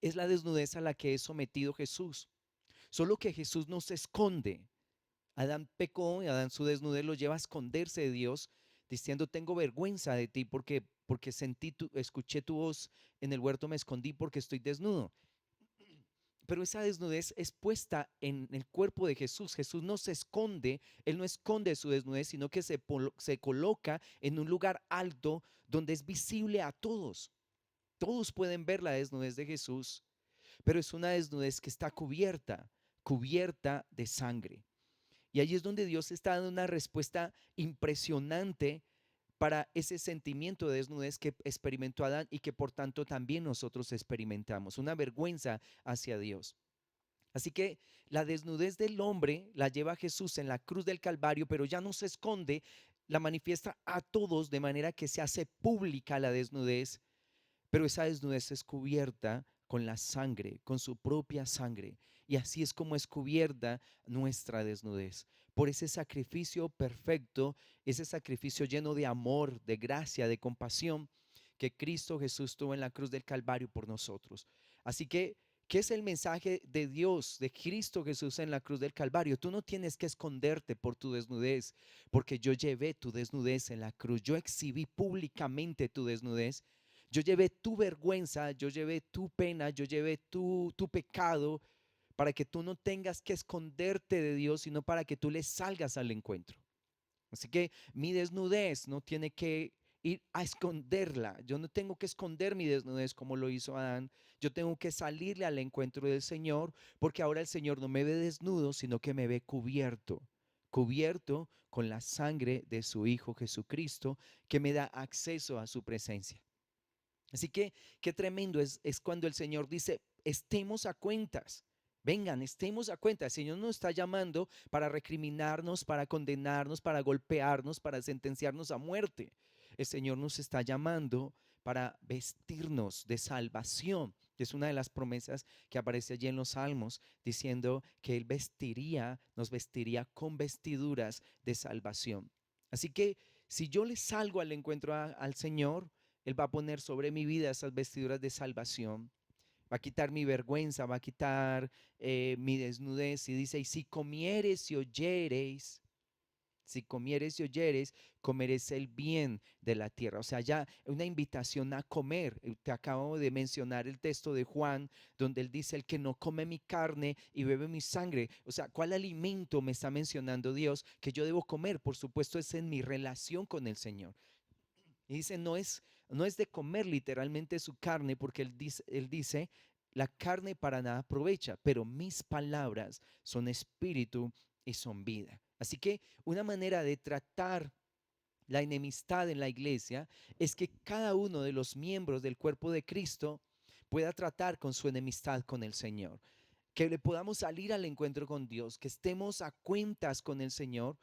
es la desnudez a la que es sometido Jesús. Solo que Jesús no se esconde. Adán pecó y Adán su desnudez lo lleva a esconderse de Dios, diciendo: tengo vergüenza de ti porque escuché tu voz en el huerto, me escondí porque estoy desnudo. Pero esa desnudez es puesta en el cuerpo de Jesús. Jesús no se esconde, Él no esconde su desnudez, sino que se coloca en un lugar alto donde es visible a todos. Todos pueden ver la desnudez de Jesús, pero es una desnudez que está cubierta de sangre. Y allí es donde Dios está dando una respuesta impresionante para ese sentimiento de desnudez que experimentó Adán y que por tanto también nosotros experimentamos, una vergüenza hacia Dios. Así que la desnudez del hombre la lleva Jesús en la cruz del Calvario, pero ya no se esconde, la manifiesta a todos de manera que se hace pública la desnudez, pero esa desnudez es cubierta con la sangre, con su propia sangre. Y así es como es cubierta nuestra desnudez. Por ese sacrificio perfecto, ese sacrificio lleno de amor, de gracia, de compasión que Cristo Jesús tuvo en la cruz del Calvario por nosotros. Así que, ¿qué es el mensaje de Dios, de Cristo Jesús en la cruz del Calvario? Tú no tienes que esconderte por tu desnudez, porque yo llevé tu desnudez en la cruz. Yo exhibí públicamente tu desnudez. Yo llevé tu vergüenza, yo llevé tu pena, yo llevé tu pecado para que tú no tengas que esconderte de Dios, sino para que tú le salgas al encuentro. Así que mi desnudez no tiene que ir a esconderla. Yo no tengo que esconder mi desnudez como lo hizo Adán. Yo tengo que salirle al encuentro del Señor, porque ahora el Señor no me ve desnudo, sino que me ve cubierto con la sangre de su Hijo Jesucristo, que me da acceso a su presencia. Así que qué tremendo es cuando el Señor dice: estemos a cuentas. Vengan, estemos a cuenta. El Señor nos está llamando para recriminarnos, para condenarnos, para golpearnos, para sentenciarnos a muerte. El Señor nos está llamando para vestirnos de salvación. Es una de las promesas que aparece allí en los Salmos, diciendo que Él nos vestiría con vestiduras de salvación. Así que si yo le salgo al encuentro al Señor, Él va a poner sobre mi vida esas vestiduras de salvación. Va a quitar mi vergüenza, va a quitar mi desnudez. Y dice: y si comieres y oyeres, comeréis el bien de la tierra. O sea, ya una invitación a comer. Te acabo de mencionar el texto de Juan, donde él dice: el que no come mi carne y bebe mi sangre. O sea, ¿cuál alimento me está mencionando Dios que yo debo comer? Por supuesto, es en mi relación con el Señor. Y dice: no es de comer literalmente su carne, porque él dice: la carne para nada aprovecha, pero mis palabras son espíritu y son vida. Así que una manera de tratar la enemistad en la iglesia es que cada uno de los miembros del cuerpo de Cristo pueda tratar con su enemistad con el Señor, que le podamos salir al encuentro con Dios, que estemos a cuentas con el Señor,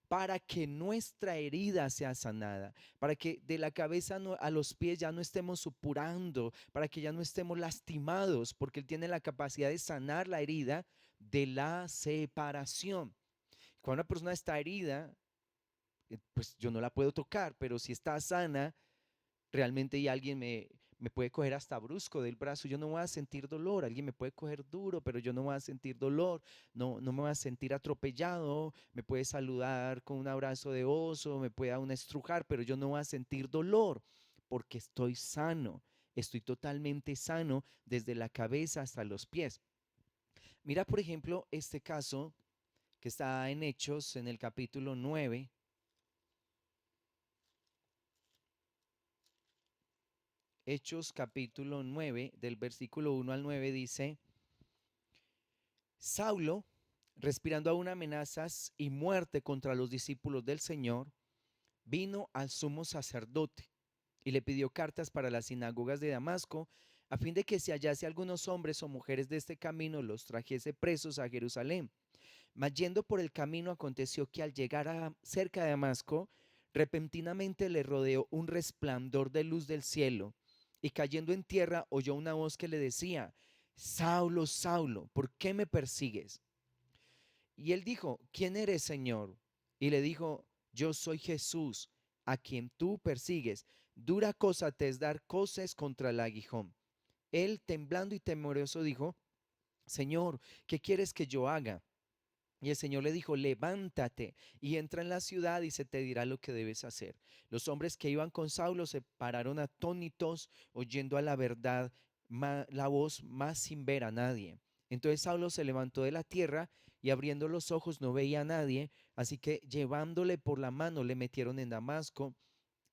para que nuestra herida sea sanada, para que de la cabeza a los pies ya no estemos supurando, para que ya no estemos lastimados, porque Él tiene la capacidad de sanar la herida de la separación. Cuando una persona está herida, pues yo no la puedo tocar, pero si está sana, realmente, y alguien me puede coger hasta brusco del brazo, yo no voy a sentir dolor. Alguien me puede coger duro, pero yo no voy a sentir dolor. No me voy a sentir atropellado. Me puede saludar con un abrazo de oso, me puede aún estrujar, pero yo no voy a sentir dolor porque estoy sano. Estoy totalmente sano desde la cabeza hasta los pies. Mira, por ejemplo, este caso que está en Hechos, en el capítulo 9. Hechos capítulo 9, del versículo 1 al 9 dice: Saulo, respirando aún amenazas y muerte contra los discípulos del Señor, vino al sumo sacerdote y le pidió cartas para las sinagogas de Damasco, a fin de que si hallase algunos hombres o mujeres de este camino, los trajese presos a Jerusalén. Mas yendo por el camino aconteció que al llegar cerca de Damasco, repentinamente le rodeó un resplandor de luz del cielo, y cayendo en tierra oyó una voz que le decía: Saulo, Saulo, ¿por qué me persigues? Y él dijo: ¿Quién eres, Señor? Y le dijo: Yo soy Jesús, a quien tú persigues. Dura cosa te es dar coces contra el aguijón. Él, temblando y temeroso, dijo: Señor, ¿qué quieres que yo haga? Y el Señor le dijo: levántate y entra en la ciudad y se te dirá lo que debes hacer. Los hombres que iban con Saulo se pararon atónitos, oyendo a la verdad la voz, más sin ver a nadie. Entonces Saulo se levantó de la tierra y abriendo los ojos no veía a nadie, así que llevándole por la mano le metieron en Damasco,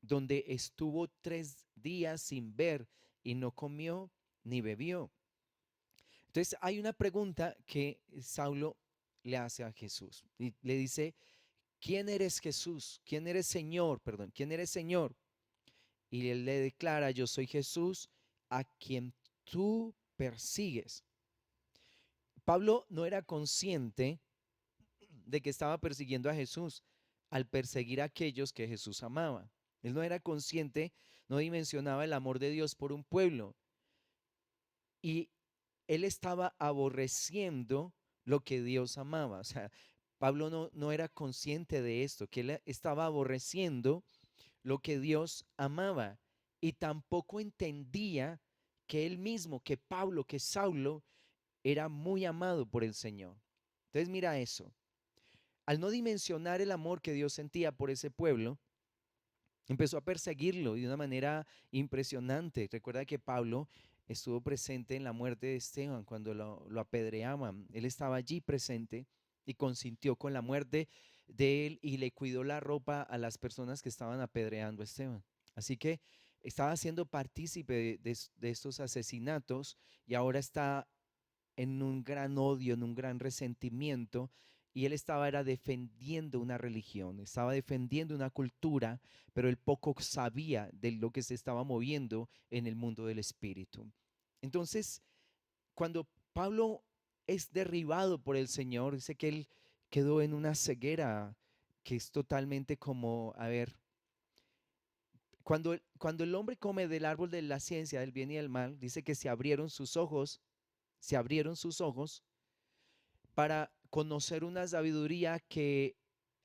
donde estuvo 3 días sin ver y no comió ni bebió. Entonces hay una pregunta que Saulo le hace a Jesús y le dice: ¿quién eres, Jesús? ¿Quién eres, Señor? Perdón, ¿quién eres, Señor? Y él le declara: yo soy Jesús, a quien tú persigues. Pablo no era consciente de que estaba persiguiendo a Jesús al perseguir a aquellos que Jesús amaba. Él no era consciente, no dimensionaba el amor de Dios por un pueblo, y él estaba aborreciendo lo que Dios amaba. O sea, Pablo no era consciente de esto, que él estaba aborreciendo lo que Dios amaba, y tampoco entendía que él mismo, que Pablo, que Saulo, era muy amado por el Señor. Entonces mira eso. Al no dimensionar el amor que Dios sentía por ese pueblo, empezó a perseguirlo de una manera impresionante. Recuerda que Pablo estuvo presente en la muerte de Esteban cuando lo apedreaban. Él estaba allí presente y consintió con la muerte de él y le cuidó la ropa a las personas que estaban apedreando a Esteban. Así que estaba siendo partícipe de estos asesinatos, y ahora está en un gran odio, en un gran resentimiento, y él era defendiendo una religión, estaba defendiendo una cultura, pero él poco sabía de lo que se estaba moviendo en el mundo del espíritu. Entonces, cuando Pablo es derribado por el Señor, dice que él quedó en una ceguera que es totalmente como, a ver, cuando el hombre come del árbol de la ciencia del bien y del mal, dice que se abrieron sus ojos para conocer una sabiduría que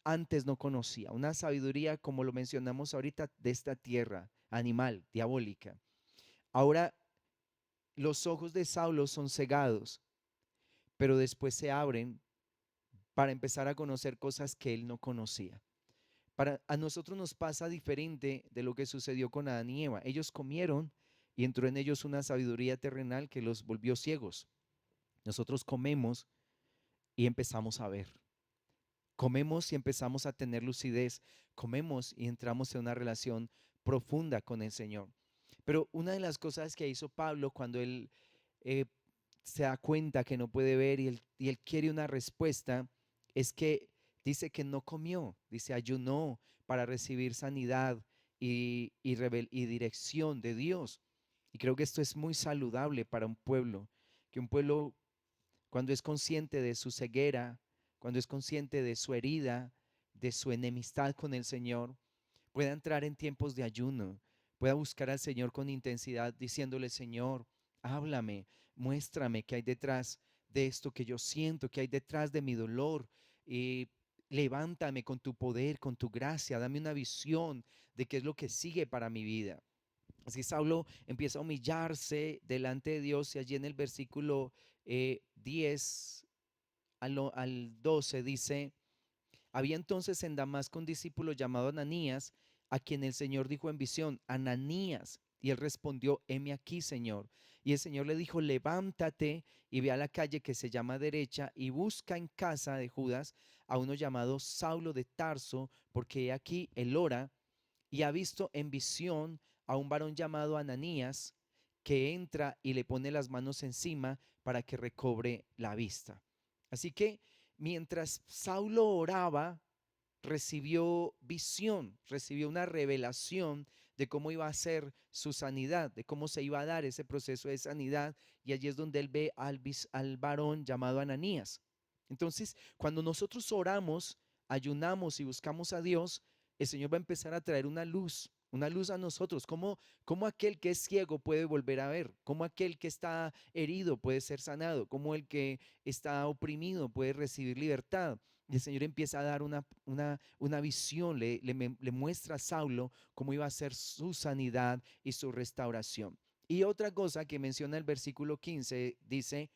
antes no conocía, una sabiduría, como lo mencionamos ahorita, de esta tierra, animal, diabólica. Ahora los ojos de Saulo son cegados, pero después se abren para empezar a conocer cosas que él no conocía. A nosotros nos pasa diferente de lo que sucedió con Adán y Eva. Ellos comieron y entró en ellos una sabiduría terrenal que los volvió ciegos. Nosotros comemos y empezamos a ver. Comemos y empezamos a tener lucidez. Comemos y entramos en una relación profunda con el Señor. Pero una de las cosas que hizo Pablo cuando él eh, se da cuenta que no puede ver, y él quiere una respuesta, es que dice que no comió, dice ayunó para recibir sanidad y dirección de Dios. Y creo que esto es muy saludable para un pueblo, que un pueblo, cuando es consciente de su ceguera, cuando es consciente de su herida, de su enemistad con el Señor, pueda entrar en tiempos de ayuno, pueda buscar al Señor con intensidad, diciéndole: Señor, háblame, muéstrame qué hay detrás de esto que yo siento, qué hay detrás de mi dolor. Y levántame con tu poder, con tu gracia, dame una visión de qué es lo que sigue para mi vida. Así Saulo empieza a humillarse delante de Dios, y allí en el versículo 10 al 12 dice: había entonces en Damasco un discípulo llamado Ananías, a quien el Señor dijo en visión: Ananías. Y él respondió: heme aquí, Señor. Y el Señor le dijo: levántate y ve a la calle que se llama Derecha y busca en casa de Judas a uno llamado Saulo de Tarso, porque he aquí él ora y ha visto en visión a un varón llamado Ananías, que entra y le pone las manos encima para que recobre la vista. Así que mientras Saulo oraba, recibió visión, recibió una revelación de cómo iba a ser su sanidad, de cómo se iba a dar ese proceso de sanidad. Y allí es donde él ve al varón llamado Ananías. Entonces, cuando nosotros oramos, ayunamos y buscamos a Dios, el Señor va a empezar a traer una luz a nosotros. ¿Cómo aquel que es ciego puede volver a ver? ¿Cómo aquel que está herido puede ser sanado? ¿Cómo el que está oprimido puede recibir libertad? Y el Señor empieza a dar una visión, le muestra a Saulo cómo iba a ser su sanidad y su restauración. Y otra cosa que menciona el versículo 15 dice,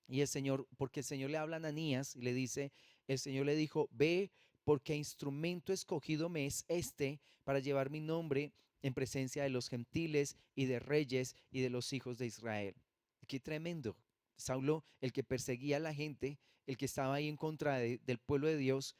y el Señor, porque el Señor le habla a Ananías y le dice, el Señor le dijo, ve porque instrumento escogido me es este para llevar mi nombre en presencia de los gentiles y de reyes y de los hijos de Israel. Qué tremendo. Saulo, el que perseguía a la gente, el que estaba ahí en contra del pueblo de Dios,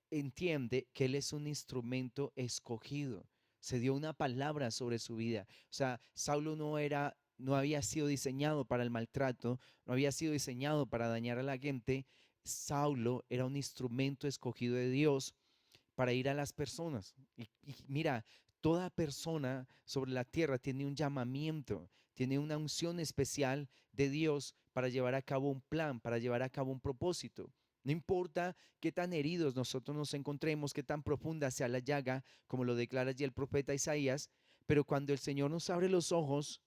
entiende que él es un instrumento escogido. Se dio una palabra sobre su vida. O sea, Saulo no había sido diseñado para el maltrato, no había sido diseñado para dañar a la gente. Saulo era un instrumento escogido de Dios para ir a las personas. Y mira, toda persona sobre la tierra tiene un llamamiento, tiene una unción especial de Dios para llevar a cabo un plan, para llevar a cabo un propósito. No importa qué tan heridos nosotros nos encontremos, qué tan profunda sea la llaga, como lo declara allí el profeta Isaías, pero cuando el Señor nos abre los ojos,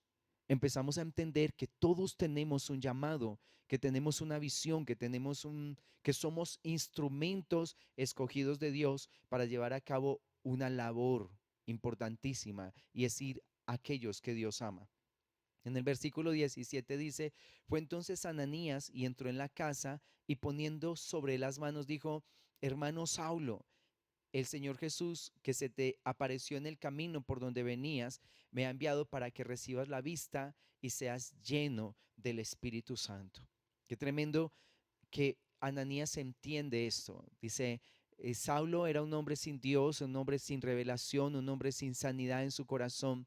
empezamos a entender que todos tenemos un llamado, que tenemos una visión, que somos instrumentos escogidos de Dios para llevar a cabo una labor importantísima, y es ir a aquellos que Dios ama. En el versículo 17 dice, fue entonces Ananías y entró en la casa y poniendo sobre las manos dijo, hermano Saulo, el Señor Jesús que se te apareció en el camino por donde venías, me ha enviado para que recibas la vista y seas lleno del Espíritu Santo. Qué tremendo que Ananías entiende esto. Dice, Saulo era un hombre sin Dios, un hombre sin revelación, un hombre sin sanidad en su corazón,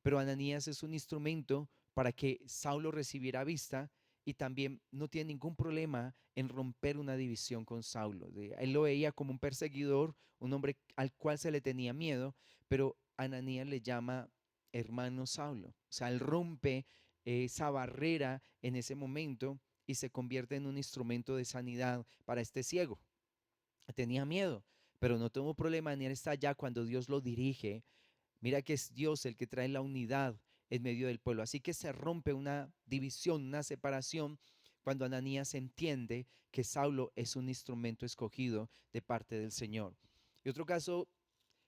pero Ananías es un instrumento para que Saulo recibiera vista y también no tiene ningún problema en romper una división con Saulo. Él lo veía como un perseguidor, un hombre al cual se le tenía miedo, pero Ananías le llama hermano Saulo. O sea, él rompe esa barrera en ese momento y se convierte en un instrumento de sanidad para este ciego. Tenía miedo, pero no tuvo problema, ni él está allá cuando Dios lo dirige. Mira que es Dios el que trae la unidad en medio del pueblo. Así que se rompe una división, una separación, cuando Ananías entiende que Saulo es un instrumento escogido de parte del Señor. Y otro caso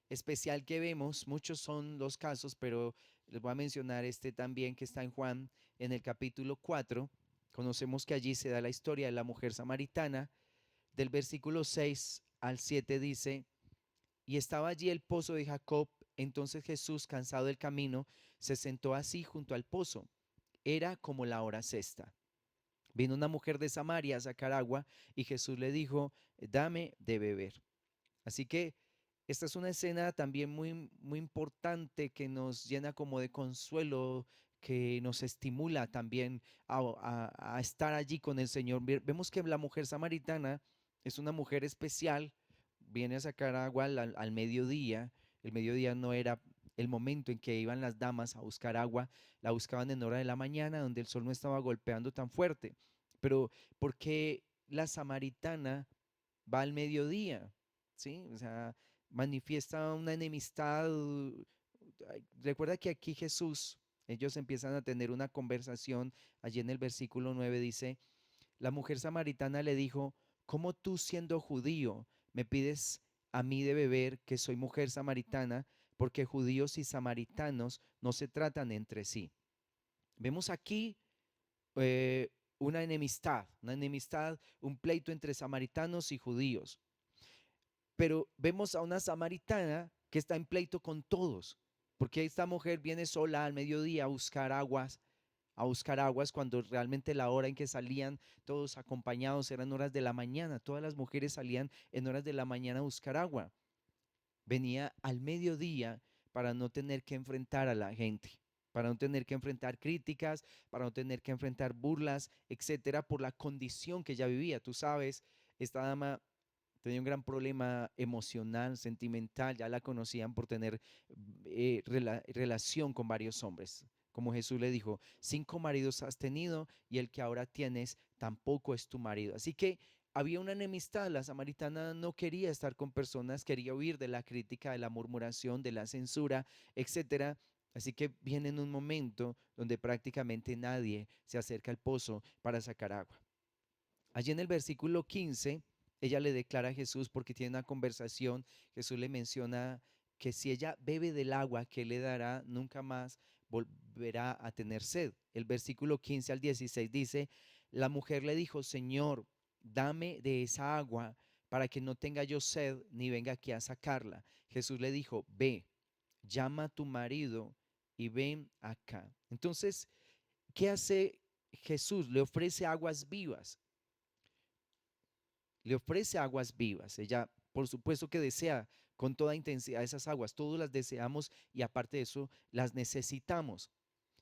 especial que vemos, muchos son los casos, pero les voy a mencionar este también que está en Juan en el capítulo 4. Conocemos que allí se da la historia de la mujer samaritana. Del versículo 6 al 7 dice, y estaba allí el pozo de Jacob. Entonces Jesús, cansado del camino, se sentó así junto al pozo. Era como la hora sexta. Vino una mujer de Samaria a sacar agua y Jesús le dijo, dame de beber. Así que esta es una escena también muy importante que nos llena como de consuelo, que nos estimula también a estar allí con el Señor. Vemos que la mujer samaritana es una mujer especial, viene a sacar agua al mediodía. El mediodía no era el momento en que iban las damas a buscar agua, la buscaban en hora de la mañana, donde el sol no estaba golpeando tan fuerte. Pero ¿por qué la samaritana va al mediodía? ¿Sí? O sea, manifiesta una enemistad. Recuerda que aquí Jesús, ellos empiezan a tener una conversación. Allí en el versículo 9 dice, la mujer samaritana le dijo, ¿cómo tú siendo judío me pides a mí de beber, que soy mujer samaritana? Porque judíos y samaritanos no se tratan entre sí. Vemos aquí una enemistad, un pleito entre samaritanos y judíos. Pero vemos a una samaritana que está en pleito con todos, porque esta mujer viene sola al mediodía a buscar aguas cuando realmente la hora en que salían todos acompañados eran horas de la mañana. Todas las mujeres salían en horas de la mañana a buscar agua. Venía al mediodía para no tener que enfrentar a la gente, para no tener que enfrentar críticas, para no tener que enfrentar burlas, etcétera, por la condición que ella vivía. Tú sabes, esta dama tenía un gran problema emocional, sentimental, ya la conocían por tener relación con varios hombres. Como Jesús le dijo, 5 maridos has tenido y el que ahora tienes tampoco es tu marido. Así que había una enemistad, la samaritana no quería estar con personas, quería huir de la crítica, de la murmuración, de la censura, etcétera. Así que viene en un momento donde prácticamente nadie se acerca al pozo para sacar agua. Allí en el versículo 15, ella le declara a Jesús, porque tiene una conversación, Jesús le menciona que si ella bebe del agua que le dará, nunca más volverá a tener sed. El versículo 15 al 16 dice, la mujer le dijo, Señor, dame de esa agua para que no tenga yo sed ni venga aquí a sacarla. Jesús le dijo, ve, llama a tu marido y ven acá. Entonces, ¿qué hace Jesús? Le ofrece aguas vivas. Le ofrece aguas vivas. Ella, por supuesto que desea con toda intensidad esas aguas. Todos las deseamos y aparte de eso, las necesitamos.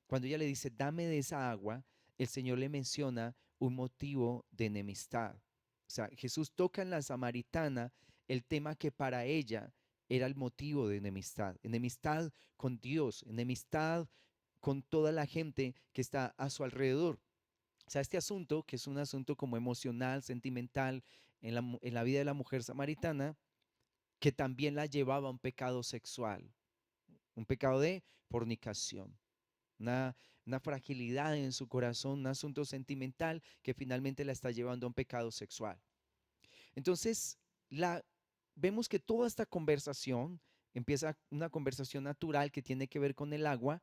Cuando ella le dice, dame de esa agua, el Señor le menciona un motivo de enemistad. O sea, Jesús toca en la samaritana el tema que para ella era el motivo de enemistad. Enemistad con Dios, enemistad con toda la gente que está a su alrededor. O sea, este asunto, que es un asunto como emocional, sentimental, en la vida de la mujer samaritana, que también la llevaba a un pecado sexual, un pecado de fornicación, una, una fragilidad en su corazón, un asunto sentimental que finalmente la está llevando a un pecado sexual. Entonces, vemos que toda esta conversación empieza una conversación natural que tiene que ver con el agua,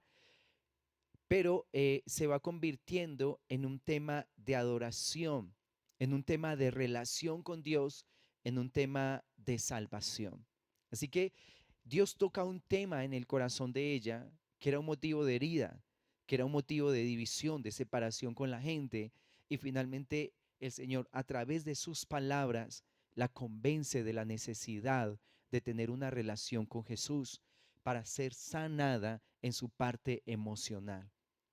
pero se va convirtiendo en un tema de adoración, en un tema de relación con Dios, en un tema de salvación. Así que Dios toca un tema en el corazón de ella que era un motivo de herida, que era un motivo de división, de separación con la gente, y finalmente el Señor a través de sus palabras la convence de la necesidad de tener una relación con Jesús para ser sanada en su parte emocional.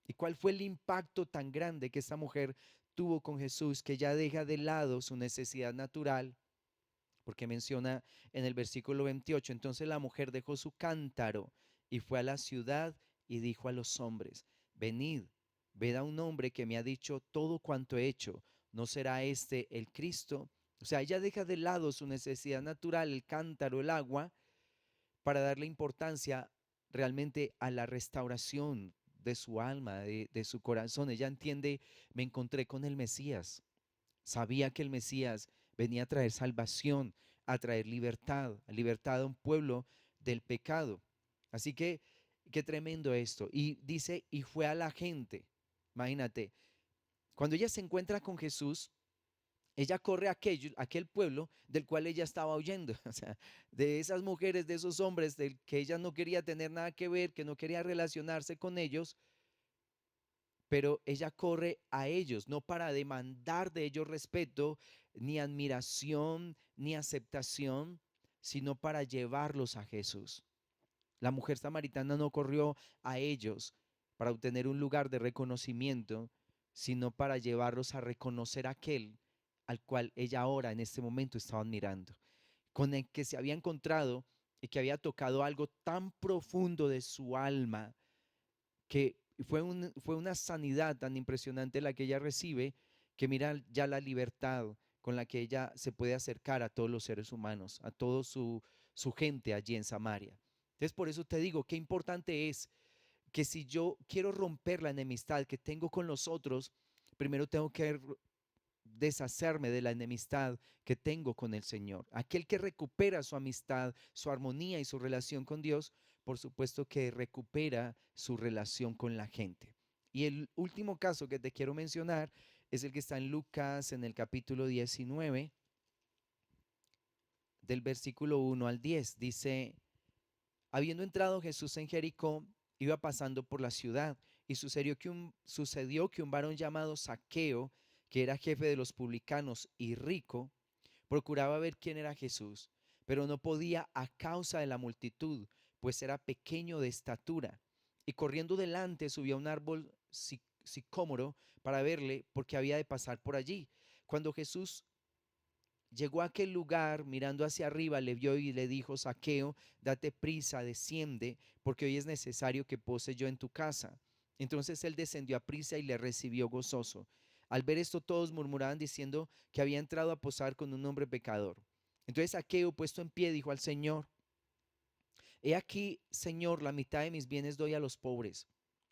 ¿Y cuál fue el impacto tan grande que esta mujer tuvo con Jesús, que ya deja de lado su necesidad natural? Porque menciona en el versículo 28, entonces la mujer dejó su cántaro y fue a la ciudad y dijo a los hombres, venid, ved a un hombre que me ha dicho todo cuanto he hecho, ¿no será este el Cristo? O sea, ella deja de lado su necesidad natural, el cántaro, el agua, para darle importancia realmente a la restauración de su alma, de su corazón. Ella entiende, me encontré con el Mesías. Sabía que el Mesías venía a traer salvación, a traer libertad, libertad a un pueblo del pecado. Así que, qué tremendo esto. Y dice, y fue a la gente. Imagínate, cuando ella se encuentra con Jesús, ella corre a aquel pueblo del cual ella estaba huyendo, o sea, de esas mujeres, de esos hombres del que ella no quería tener nada que ver, que no quería relacionarse con ellos, pero ella corre a ellos, no para demandar de ellos respeto, ni admiración, ni aceptación, sino para llevarlos a Jesús. La mujer samaritana no corrió a ellos para obtener un lugar de reconocimiento, sino para llevarlos a reconocer a aquel al cual ella ahora en este momento estaba admirando, con el que se había encontrado y que había tocado algo tan profundo de su alma, que fue una sanidad tan impresionante la que ella recibe, que mira ya la libertad con la que ella se puede acercar a todos los seres humanos, a toda su gente allí en Samaria. Entonces, por eso te digo, qué importante es que si yo quiero romper la enemistad que tengo con los otros, primero tengo que deshacerme de la enemistad que tengo con el Señor. Aquel que recupera su amistad, su armonía y su relación con Dios, por supuesto que recupera su relación con la gente. Y el último caso que te quiero mencionar es el que está en Lucas en el capítulo 19, del versículo 1 al 10. Dice, habiendo entrado Jesús en Jericó, iba pasando por la ciudad y sucedió que un varón llamado Zaqueo, que era jefe de los publicanos y rico, procuraba ver quién era Jesús, pero no podía a causa de la multitud, pues era pequeño de estatura. Y corriendo delante subió a un árbol sicómoro para verle, porque había de pasar por allí. Cuando Jesús llegó a aquel lugar, mirando hacia arriba, le vio y le dijo: Zaqueo, date prisa, desciende, porque hoy es necesario que pose yo en tu casa. Entonces él descendió a prisa y le recibió gozoso. Al ver esto, todos murmuraban diciendo que había entrado a posar con un hombre pecador. Entonces Zaqueo, puesto en pie, dijo al Señor: He aquí, Señor, la mitad de mis bienes doy a los pobres,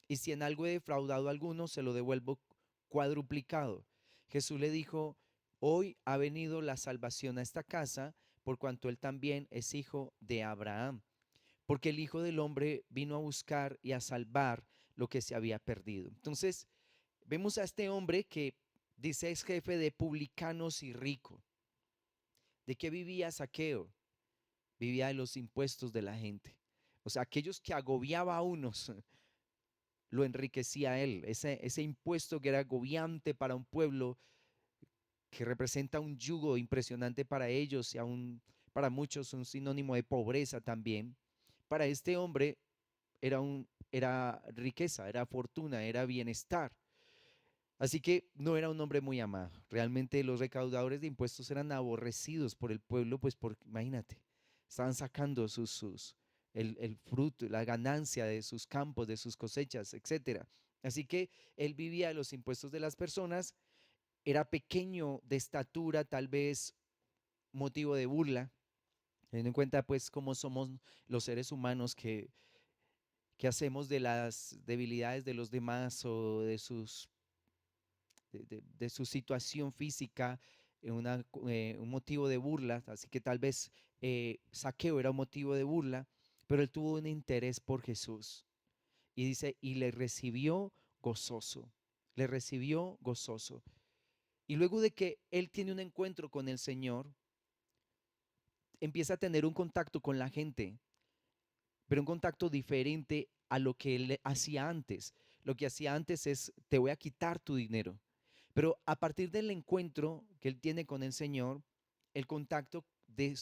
y si en algo he defraudado a alguno, se lo devuelvo cuadruplicado. Jesús le dijo: Hoy ha venido la salvación a esta casa, por cuanto él también es hijo de Abraham, porque el Hijo del Hombre vino a buscar y a salvar lo que se había perdido. Entonces, vemos a este hombre que dice es jefe de publicanos y rico. ¿De qué vivía Zaqueo? Vivía de los impuestos de la gente. O sea, aquellos que agobiaba a unos, lo enriquecía a él. Ese impuesto que era agobiante para un pueblo, que representa un yugo impresionante para ellos y aún para muchos un sinónimo de pobreza también. Para este hombre era riqueza, era fortuna, era bienestar. Así que no era un hombre muy amado. Realmente los recaudadores de impuestos eran aborrecidos por el pueblo, pues imagínate, estaban sacando el fruto, la ganancia de sus campos, de sus cosechas, etcétera. Así que él vivía de los impuestos de las personas, era pequeño de estatura, tal vez motivo de burla, teniendo en cuenta pues cómo somos los seres humanos que hacemos de las debilidades de los demás o de su situación física un motivo de burla, así que tal vez Saqueo era un motivo de burla, pero él tuvo un interés por Jesús y dice, y le recibió gozoso. Y luego de que él tiene un encuentro con el Señor, empieza a tener un contacto con la gente, pero un contacto diferente a lo que él hacía antes. Lo que hacía antes es, te voy a quitar tu dinero. Pero a partir del encuentro que él tiene con el Señor, el contacto de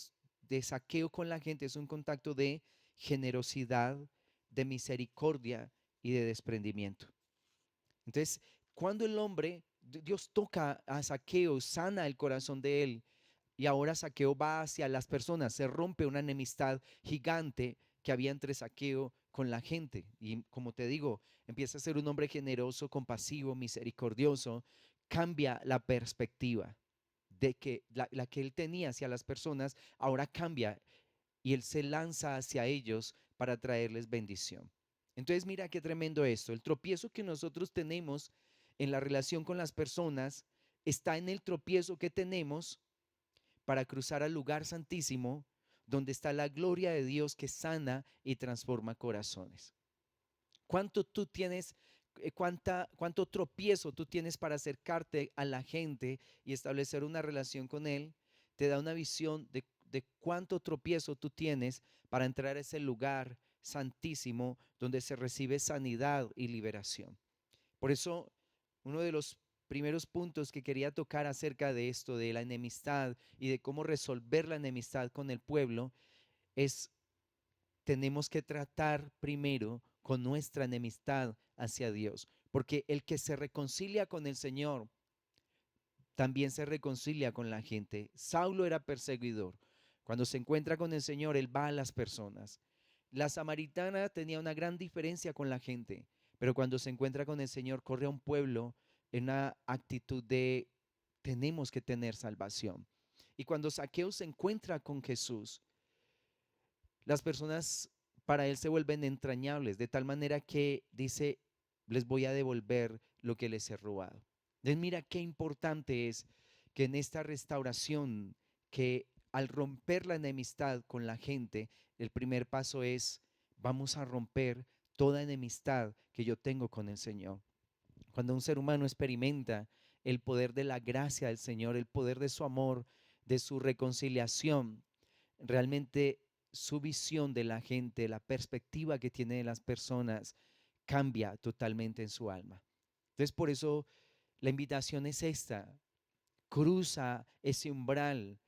Zaqueo con la gente es un contacto de generosidad, de misericordia y de desprendimiento. Entonces, cuando el hombre, Dios toca a Zaqueo, sana el corazón de él, y ahora Zaqueo va hacia las personas, se rompe una enemistad gigante que había entre Zaqueo con la gente. Y como te digo, empieza a ser un hombre generoso, compasivo, misericordioso, cambia la perspectiva de que la que él tenía hacia las personas, ahora cambia y él se lanza hacia ellos para traerles bendición. Entonces mira qué tremendo esto. El tropiezo que nosotros tenemos en la relación con las personas está en el tropiezo que tenemos para cruzar al lugar santísimo donde está la gloria de Dios que sana y transforma corazones. ¿Cuánto tú tienes, cuánto tropiezo tú tienes para acercarte a la gente y establecer una relación con Él? Te da una visión de cuánto tropiezo tú tienes para entrar a ese lugar santísimo donde se recibe sanidad y liberación. Por eso, uno de los primeros puntos que quería tocar acerca de esto, de la enemistad y de cómo resolver la enemistad con el pueblo, es tenemos que tratar primero con nuestra enemistad hacia Dios, porque el que se reconcilia con el Señor también se reconcilia con la gente. Saulo era perseguidor. Cuando se encuentra con el Señor, él va a las personas. La samaritana tenía una gran diferencia con la gente, pero cuando se encuentra con el Señor, corre a un pueblo en una actitud de tenemos que tener salvación. Y cuando Zaqueo se encuentra con Jesús, las personas para él se vuelven entrañables, de tal manera que dice, les voy a devolver lo que les he robado. Entonces mira qué importante es que en esta restauración, que al romper la enemistad con la gente, el primer paso es, vamos a romper toda enemistad que yo tengo con el Señor. Cuando un ser humano experimenta el poder de la gracia del Señor, el poder de su amor, de su reconciliación, realmente su visión de la gente, la perspectiva que tiene de las personas, cambia totalmente en su alma. Entonces, por eso la invitación es esta: cruza ese umbral,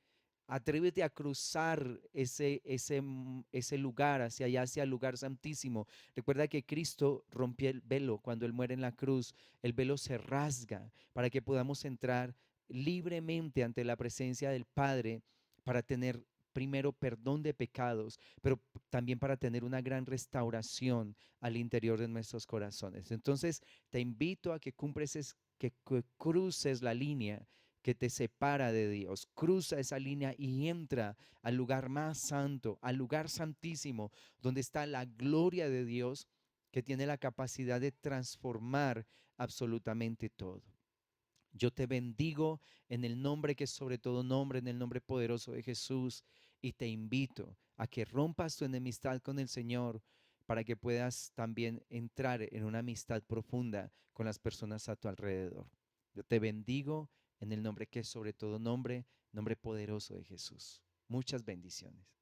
atrévete a cruzar ese lugar hacia allá, hacia el lugar santísimo. Recuerda que Cristo rompió el velo cuando Él muere en la cruz. El velo se rasga para que podamos entrar libremente ante la presencia del Padre para tener primero perdón de pecados, pero también para tener una gran restauración al interior de nuestros corazones. Entonces, te invito a que que cruces la línea que te separa de Dios. Cruza esa línea y entra al lugar más santo, al lugar santísimo, donde está la gloria de Dios que tiene la capacidad de transformar absolutamente todo. Yo te bendigo en el nombre que es sobre todo nombre, en el nombre poderoso de Jesús, y te invito a que rompas tu enemistad con el Señor para que puedas también entrar en una amistad profunda con las personas a tu alrededor. Yo te bendigo en el nombre que es sobre todo nombre, nombre poderoso de Jesús. Muchas bendiciones.